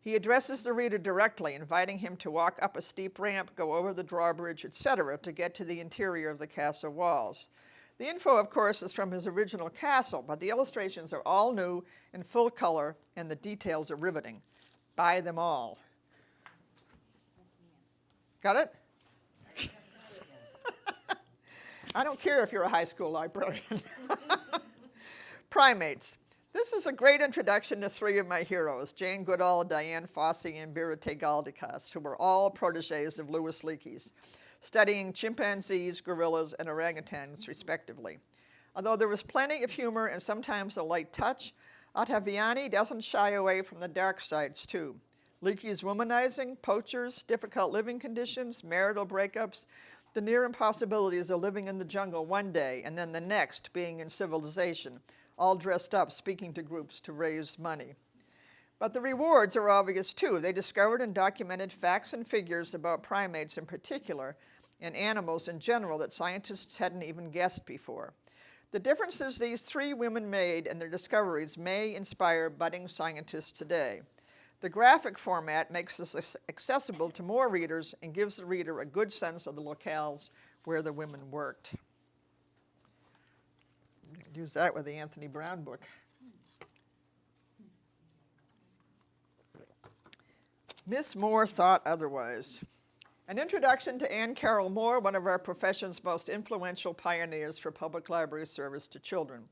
He addresses the reader directly, inviting him to walk up a steep ramp, go over the drawbridge, etc., to get to the interior of the castle walls. The info, of course, is from his original castle, but the illustrations are all new, in full color, and the details are riveting. Buy them all. Got it? I don't care if you're a high school librarian. Primates. This is a great introduction to three of my heroes, Jane Goodall, Diane Fossey, and Birute Galdikas, who were all protégés of Louis Leakey's, studying chimpanzees, gorillas, and orangutans, respectively. Although there was plenty of humor and sometimes a light touch, Ottaviani doesn't shy away from the dark sides, too. Leakey's womanizing, poachers, difficult living conditions, marital breakups, the near impossibilities of living in the jungle one day and then the next being in civilization, all dressed up, speaking to groups to raise money. But the rewards are obvious too. They discovered and documented facts and figures about primates in particular and animals in general that scientists hadn't even guessed before. The differences these three women made and their discoveries may inspire budding scientists today. The graphic format makes this accessible to more readers and gives the reader a good sense of the locales where the women worked. Use that with the Anthony Brown book. Miss Moore thought otherwise. An introduction to Anne Carroll Moore, one of our profession's most influential pioneers for public library service to children.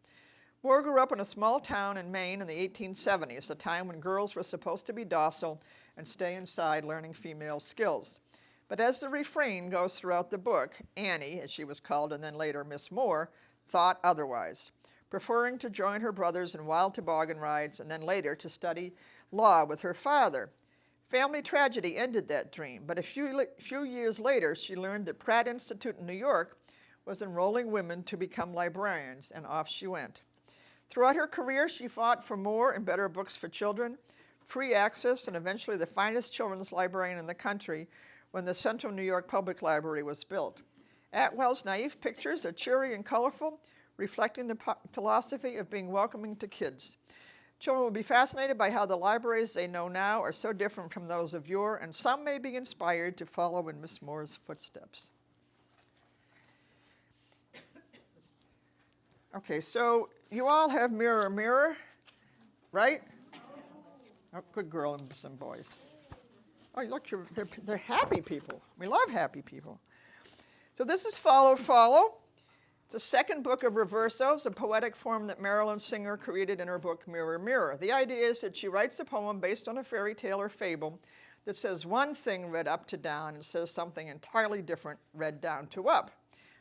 Moore grew up in a small town in Maine in the 1870s, a time when girls were supposed to be docile and stay inside learning female skills. But as the refrain goes throughout the book, Annie, as she was called, and then later Miss Moore, thought otherwise, preferring to join her brothers in wild toboggan rides and then later to study law with her father. Family tragedy ended that dream, but a few years later, she learned that Pratt Institute in New York was enrolling women to become librarians, and off she went. Throughout her career, she fought for more and better books for children, free access, and eventually the finest children's librarian in the country when the Central New York Public Library was built. Atwell's naive pictures are cheery and colorful, reflecting the philosophy of being welcoming to kids. Children will be fascinated by how the libraries they know now are so different from those of yore, and some may be inspired to follow in Miss Moore's footsteps. Okay, so you all have Mirror, Mirror, right? Oh, good girl and some boys. Oh, look, they're happy people. We love happy people. So this is Follow, Follow. It's the second book of reversos, a poetic form that Marilyn Singer created in her book Mirror, Mirror. The idea is that she writes a poem based on a fairy tale or fable that says one thing read up to down and says something entirely different read down to up.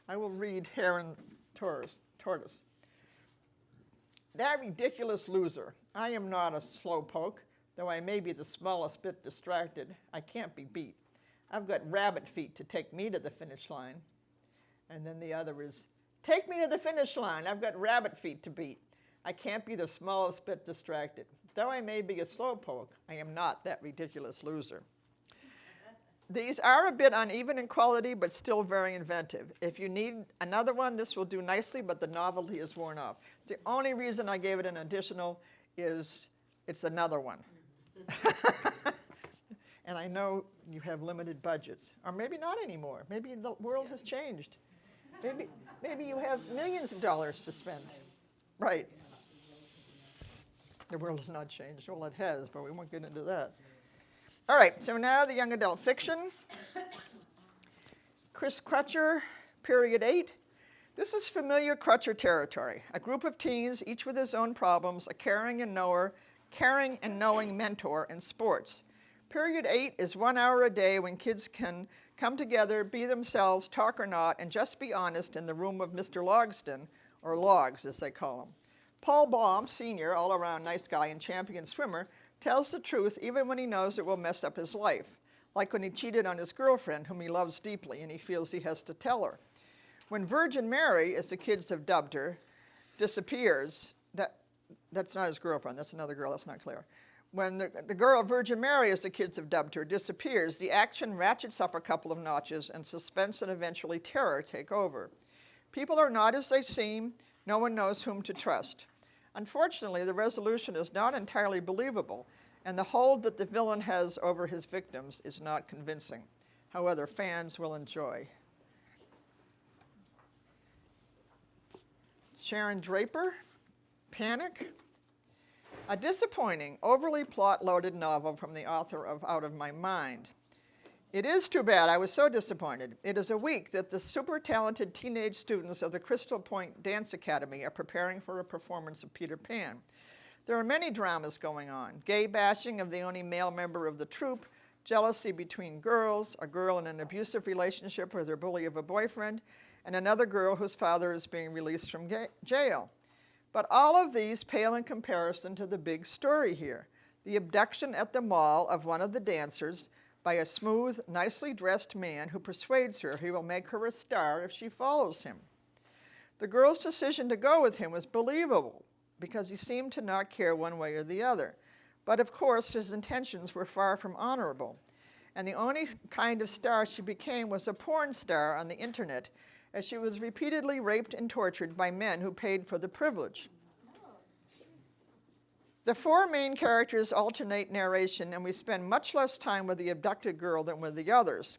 I will read Heron Tortoise. That ridiculous loser. I am not a slowpoke, though I may be the smallest bit distracted. I can't be beat. I've got rabbit feet to take me to the finish line. And then the other is, take me to the finish line. I've got rabbit feet to beat. I can't be the smallest bit distracted. Though I may be a slowpoke, I am not that ridiculous loser. These are a bit uneven in quality, but still very inventive. If you need another one, this will do nicely, but the novelty is worn off. The only reason I gave it an additional is it's another one. And I know you have limited budgets, or maybe not anymore. Maybe the world has changed. Maybe you have millions of dollars to spend. Right. The world has not changed. Well, it has, but we won't get into that. All right, so now the young adult fiction. Chris Crutcher, period 8. This is familiar Crutcher territory. A group of teens, each with his own problems, a caring and knowing mentor in sports. Period 8 is 1 hour a day when kids can come together, be themselves, talk or not, and just be honest in the room of Mr. Logston, or Logs as they call him. Paul Baum, senior, all-around nice guy and champion swimmer, tells the truth even when he knows it will mess up his life, like when he cheated on his girlfriend, whom he loves deeply, and he feels he has to tell her. When Virgin Mary, as the kids have dubbed her, disappears, that's not his girlfriend, that's another girl, that's not Claire. When the girl, Virgin Mary, as the kids have dubbed her, disappears, the action ratchets up a couple of notches and suspense and eventually terror take over. People are not as they seem, no one knows whom to trust. Unfortunately, the resolution is not entirely believable, and the hold that the villain has over his victims is not convincing. However, fans will enjoy. Sharon Draper, Panic. A disappointing, overly plot-loaded novel from the author of Out of My Mind. It is too bad. I was so disappointed. It is a week that the super talented teenage students of the Crystal Point Dance Academy are preparing for a performance of Peter Pan. There are many dramas going on. Gay bashing of the only male member of the troupe, jealousy between girls, a girl in an abusive relationship with her bully of a boyfriend, and another girl whose father is being released from jail. But all of these pale in comparison to the big story here, the abduction at the mall of one of the dancers by a smooth, nicely dressed man who persuades her he will make her a star if she follows him. The girl's decision to go with him was believable because he seemed to not care one way or the other. But of course, his intentions were far from honorable. And the only kind of star she became was a porn star on the internet, as she was repeatedly raped and tortured by men who paid for the privilege. The four main characters alternate narration, and we spend much less time with the abducted girl than with the others.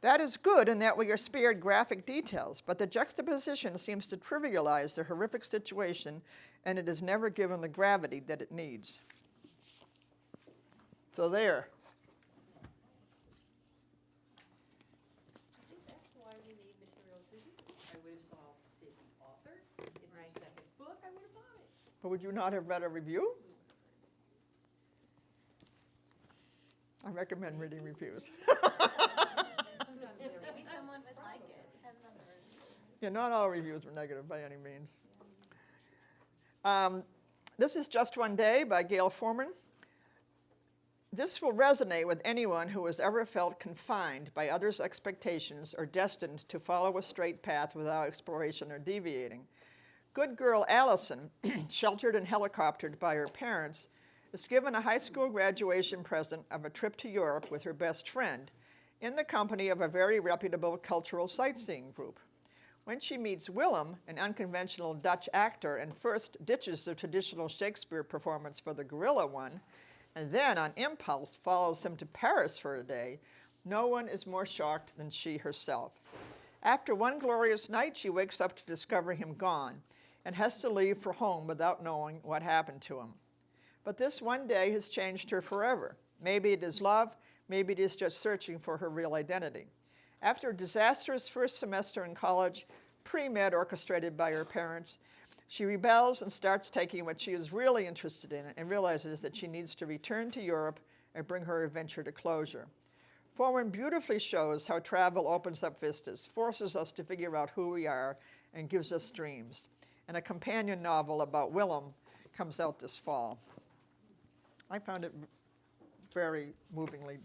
That is good in that we are spared graphic details, but the juxtaposition seems to trivialize the horrific situation, and it is never given the gravity that it needs. So there. I think that's why we need materials reviews. I would have saw the author, it's her second book, I would have bought it. But would you not have read a review? I recommend reading reviews. Maybe someone would like it. Depends on the review. Yeah, not all reviews were negative by any means. This is Just One Day by Gail Foreman. This will resonate with anyone who has ever felt confined by others' expectations or destined to follow a straight path without exploration or deviating. Good girl Allison, sheltered and helicoptered by her parents, is given a high school graduation present of a trip to Europe with her best friend in the company of a very reputable cultural sightseeing group. When she meets Willem, an unconventional Dutch actor, and first ditches the traditional Shakespeare performance for the gorilla one, and then on impulse follows him to Paris for a day, no one is more shocked than she herself. After one glorious night, she wakes up to discover him gone and has to leave for home without knowing what happened to him. But this one day has changed her forever. Maybe it is love, maybe it is just searching for her real identity. After a disastrous first semester in college, pre-med orchestrated by her parents. She rebels and starts taking what she is really interested in and realizes that she needs to return to Europe and bring her adventure to closure. Foreman beautifully shows how travel opens up vistas, forces us to figure out who we are, and gives us dreams. And a companion novel about Willem comes out this fall. I found it very movingly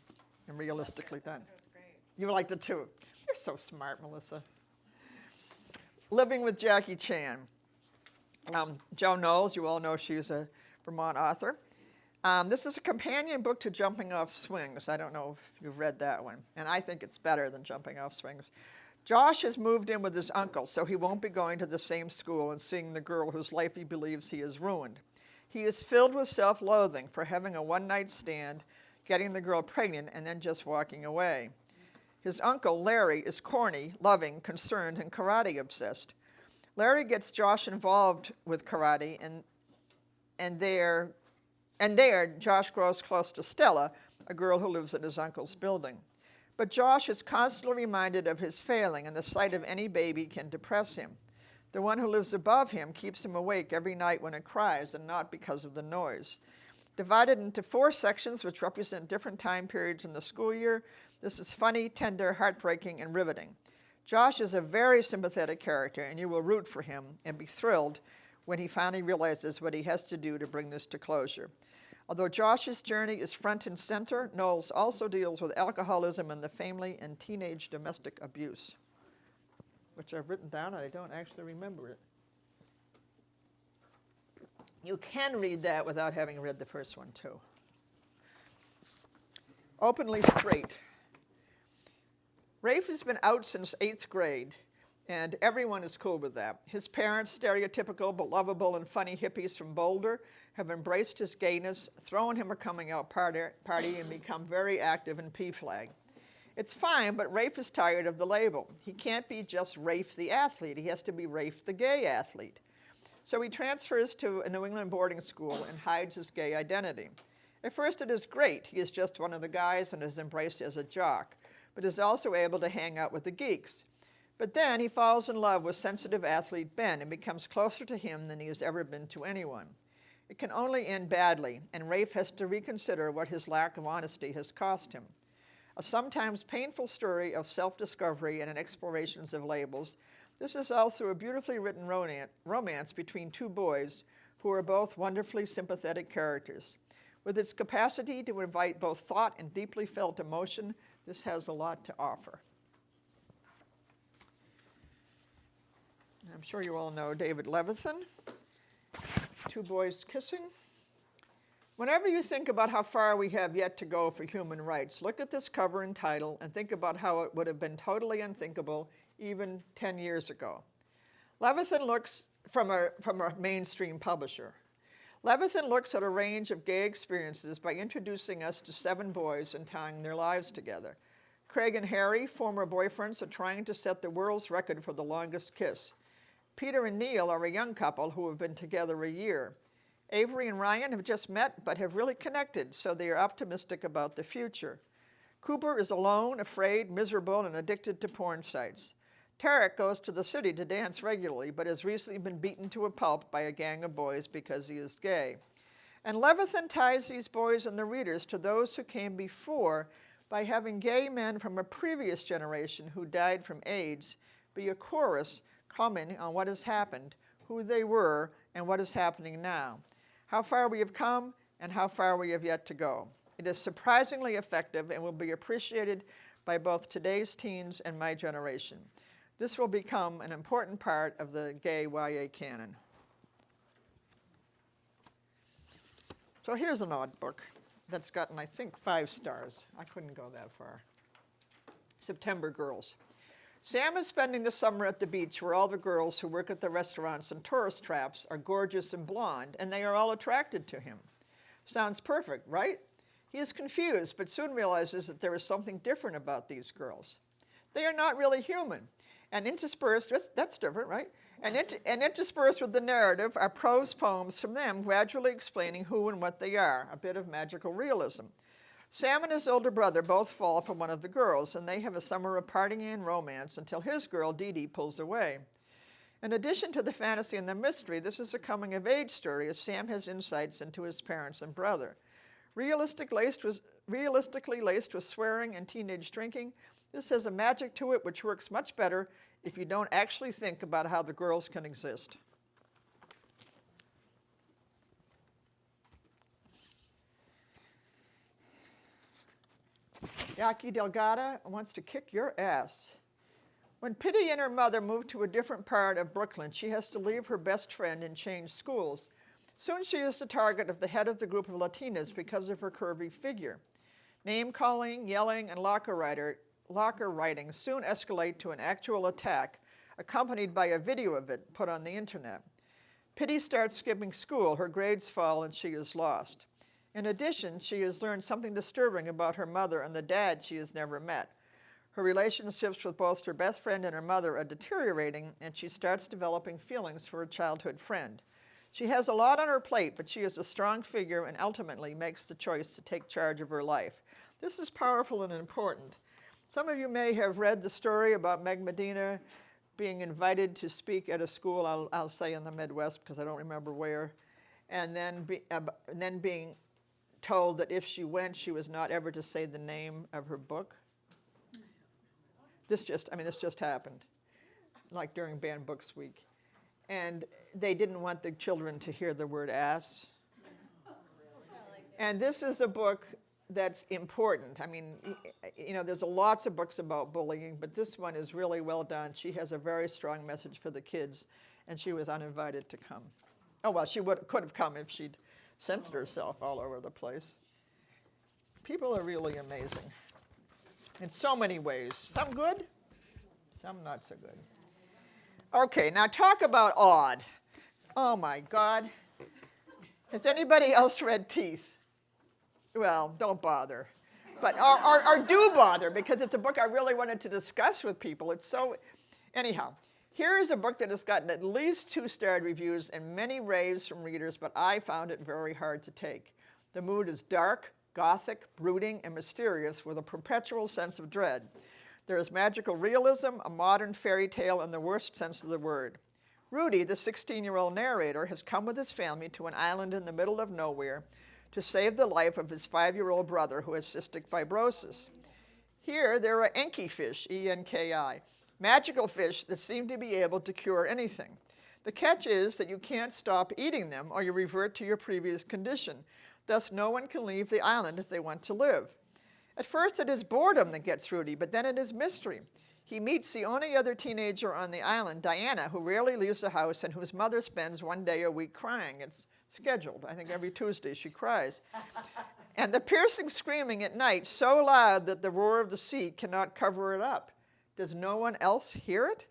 and realistically done. That was great. You liked it too. You're so smart, Melissa. Living with Jackie Chan. Jo Knowles, you all know she's a Vermont author. This is a companion book to Jumping Off Swings. I don't know if you've read that one, and I think it's better than Jumping Off Swings. Josh has moved in with his uncle, so he won't be going to the same school and seeing the girl whose life he believes he has ruined. He is filled with self-loathing for having a one-night stand, getting the girl pregnant, and then just walking away. His uncle, Larry, is corny, loving, concerned, and karate obsessed. Larry gets Josh involved with karate, and there, Josh grows close to Stella, a girl who lives in his uncle's building. But Josh is constantly reminded of his failing, and the sight of any baby can depress him. The one who lives above him keeps him awake every night when it cries, and not because of the noise. Divided into 4 sections which represent different time periods in the school year, this is funny, tender, heartbreaking, and riveting. Josh is a very sympathetic character, and you will root for him and be thrilled when he finally realizes what he has to do to bring this to closure. Although Josh's journey is front and center, Knowles also deals with alcoholism and the family and teenage domestic abuse, which I've written down, and I don't actually remember it. You can read that without having read the first one, too. Openly Straight. Rafe has been out since 8th grade, and everyone is cool with that. His parents, stereotypical but lovable and funny hippies from Boulder, have embraced his gayness, thrown him a coming-out party, and become very active in PFLAG. It's fine, but Rafe is tired of the label. He can't be just Rafe the athlete. He has to be Rafe the gay athlete. So he transfers to a New England boarding school and hides his gay identity. At first it is great. He is just one of the guys and is embraced as a jock, but is also able to hang out with the geeks. But then he falls in love with sensitive athlete Ben and becomes closer to him than he has ever been to anyone. It can only end badly, and Rafe has to reconsider what his lack of honesty has cost him. A sometimes painful story of self-discovery and an explorations of labels, this is also a beautifully written romance between 2 boys who are both wonderfully sympathetic characters. With its capacity to invite both thought and deeply felt emotion, this has a lot to offer. I'm sure you all know David Levithan, 2 Boys Kissing. Whenever you think about how far we have yet to go for human rights, look at this cover and title and think about how it would have been totally unthinkable even 10 years ago. Levithan looks from a mainstream publisher. Levithan looks at a range of gay experiences by introducing us to 7 boys and tying their lives together. Craig and Harry, former boyfriends, are trying to set the world's record for the longest kiss. Peter and Neil are a young couple who have been together a year. Avery and Ryan have just met but have really connected, so they are optimistic about the future. Cooper is alone, afraid, miserable, and addicted to porn sites. Tarek goes to the city to dance regularly, but has recently been beaten to a pulp by a gang of boys because he is gay. And Levithan ties these boys and the readers to those who came before by having gay men from a previous generation who died from AIDS be a chorus commenting on what has happened, who they were, and what is happening now. How far we have come and how far we have yet to go. It is surprisingly effective and will be appreciated by both today's teens and my generation. This will become an important part of the gay YA canon. So here's an odd book that's gotten, I think, 5 stars. I couldn't go that far. September Girls. Sam is spending the summer at the beach where all the girls who work at the restaurants and tourist traps are gorgeous and blonde, and they are all attracted to him. Sounds perfect, right? He is confused, but soon realizes that there is something different about these girls. They are not really human. And interspersed, that's different, right? And interspersed with the narrative are prose poems from them gradually explaining who and what they are, a bit of magical realism. Sam and his older brother both fall for one of the girls, and they have a summer of partying and romance until his girl, Dee Dee, pulls away. In addition to the fantasy and the mystery, this is a coming-of-age story as Sam has insights into his parents and brother. Realistically laced with swearing and teenage drinking, this has a magic to it which works much better if you don't actually think about how the girls can exist. Yaki Delgado wants to kick your ass. When Pitty and her mother move to a different part of Brooklyn, she has to leave her best friend and change schools. Soon she is the target of the head of the group of Latinas because of her curvy figure. Name-calling, yelling, and locker writing soon escalate to an actual attack, accompanied by a video of it put on the internet. Pitty starts skipping school, her grades fall, and she is lost. In addition, she has learned something disturbing about her mother and the dad she has never met. Her relationships with both her best friend and her mother are deteriorating, and she starts developing feelings for a childhood friend. She has a lot on her plate, but she is a strong figure and ultimately makes the choice to take charge of her life. This is powerful and important. Some of you may have read the story about Meg Medina being invited to speak at a school, I'll say in the Midwest because I don't remember where, and then being told that if she went, she was not ever to say the name of her book. This just happened, like during Banned Books Week. And they didn't want the children to hear the word ass. And this is a book that's important. I mean, there's lots of books about bullying, but this one is really well done. She has a very strong message for the kids, and she was uninvited to come. Oh, well, she could have come if she'd censored herself all over the place. People are really amazing in so many ways. Some good, some not so good. Okay, now talk about odd. Oh my God. Has anybody else read Teeth? Well, don't bother. But, or do bother, because it's a book I really wanted to discuss with people. Anyhow, here is a book that has gotten at least 2-starred reviews and many raves from readers, but I found it very hard to take. The mood is dark, gothic, brooding, and mysterious with a perpetual sense of dread. There is magical realism, a modern fairy tale in the worst sense of the word. Rudy, the 16-year-old narrator, has come with his family to an island in the middle of nowhere to save the life of his 5-year-old brother who has cystic fibrosis. Here, there are Enki fish, E-N-K-I, magical fish that seem to be able to cure anything. The catch is that you can't stop eating them or you revert to your previous condition. Thus, no one can leave the island if they want to live. At first, it is boredom that gets Rudy, but then it is mystery. He meets the only other teenager on the island, Diana, who rarely leaves the house and whose mother spends one day a week crying. It's scheduled. I think every Tuesday she cries. And the piercing screaming at night so loud that the roar of the sea cannot cover it up. Does no one else hear it?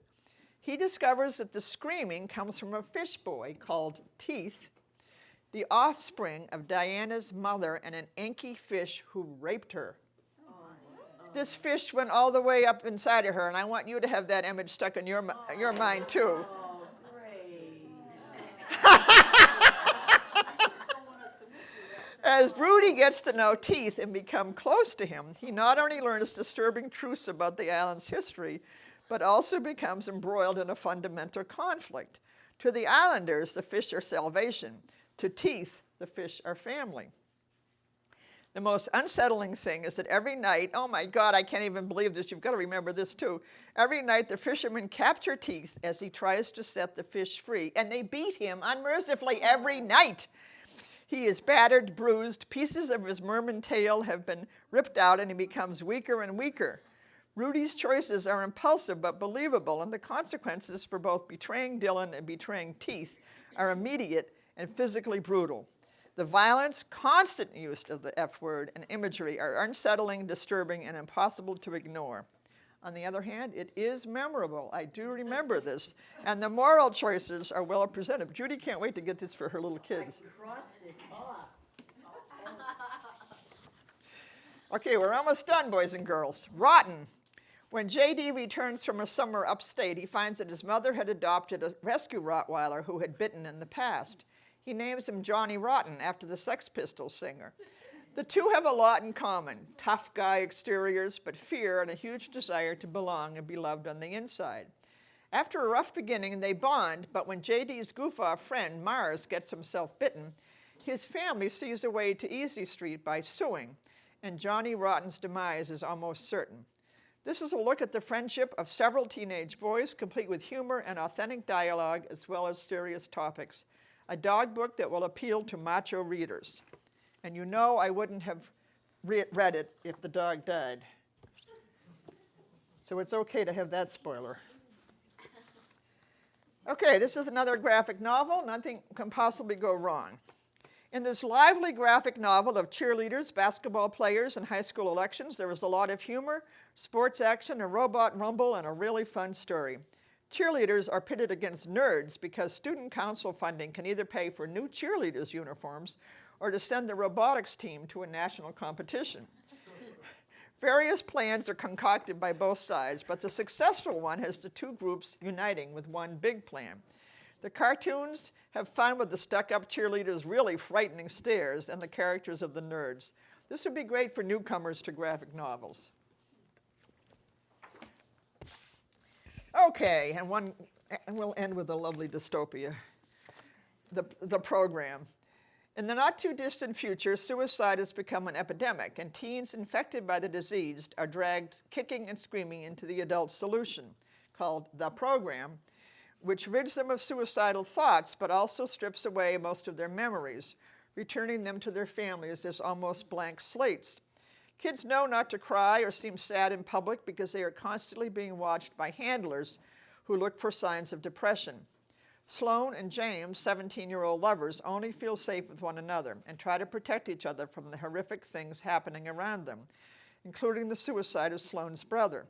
He discovers that the screaming comes from a fish boy called Teeth, the offspring of Diana's mother and an Enki fish who raped her. This fish went all the way up inside of her, and I want you to have that image stuck in your mind too. Oh, great. As Rudy gets to know Teeth and become close to him, he not only learns disturbing truths about the island's history, but also becomes embroiled in a fundamental conflict. To the islanders, the fish are salvation. To Teeth, the fish are family. The most unsettling thing is that every night, oh my God, I can't even believe this, you've got to remember this too. Every night the fishermen capture Teeth as he tries to set the fish free, and they beat him unmercifully every night. He is battered, bruised, pieces of his merman tail have been ripped out, and he becomes weaker and weaker. Rudy's choices are impulsive but believable, and the consequences for both betraying Dylan and betraying Teeth are immediate and physically brutal. The violence, constant use of the F word, and imagery are unsettling, disturbing, and impossible to ignore. On the other hand, it is memorable. I do remember this. And the moral choices are well presented. Judy can't wait to get this for her little kids. Cross this off. Okay, we're almost done, boys and girls. Rotten. When J.D. returns from a summer upstate, he finds that his mother had adopted a rescue Rottweiler who had bitten in the past. He names him Johnny Rotten after the Sex Pistols singer. The two have a lot in common, tough guy exteriors, but fear and a huge desire to belong and be loved on the inside. After a rough beginning, they bond, but when JD's goof-off friend, Mars, gets himself bitten, his family sees a way to Easy Street by suing, and Johnny Rotten's demise is almost certain. This is a look at the friendship of several teenage boys, complete with humor and authentic dialogue, as well as serious topics. A dog book that will appeal to macho readers. And you know I wouldn't have read it if the dog died. So it's okay to have that spoiler. Okay, this is another graphic novel. Nothing can possibly go wrong. In this lively graphic novel of cheerleaders, basketball players, and high school elections, there was a lot of humor, sports action, a robot rumble, and a really fun story. Cheerleaders are pitted against nerds because student council funding can either pay for new cheerleaders' uniforms or to send the robotics team to a national competition. Various plans are concocted by both sides, but the successful one has the two groups uniting with one big plan. The cartoons have fun with the stuck-up cheerleaders' really frightening stares and the characters of the nerds. This would be great for newcomers to graphic novels. Okay, and we'll end with a lovely dystopia, the program. In the not-too-distant future, suicide has become an epidemic, and teens infected by the disease are dragged kicking and screaming into the adult solution, called the program, which rids them of suicidal thoughts, but also strips away most of their memories, returning them to their families as almost blank slates. Kids know not to cry or seem sad in public because they are constantly being watched by handlers who look for signs of depression. Sloane and James, 17-year-old lovers, only feel safe with one another and try to protect each other from the horrific things happening around them, including the suicide of Sloane's brother.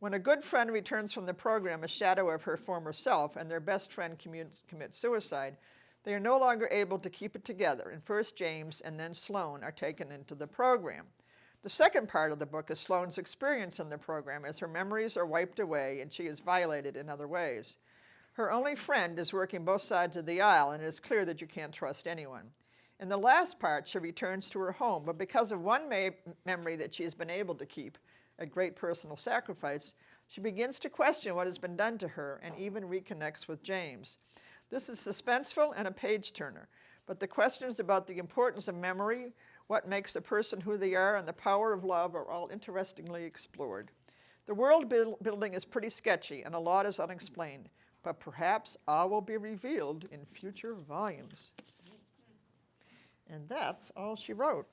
When a good friend returns from the program a shadow of her former self and their best friend commits suicide, they are no longer able to keep it together, and first James and then Sloane are taken into the program. The second part of the book is Sloane's experience in the program as her memories are wiped away and she is violated in other ways. Her only friend is working both sides of the aisle, and it is clear that you can't trust anyone. In the last part, she returns to her home, but because of one memory that she has been able to keep, a great personal sacrifice, she begins to question what has been done to her and even reconnects with James. This is suspenseful and a page-turner, but the questions about the importance of memory, what makes a person who they are, and the power of love are all interestingly explored. The world building is pretty sketchy, and a lot is unexplained, but perhaps all will be revealed in future volumes. And that's all she wrote.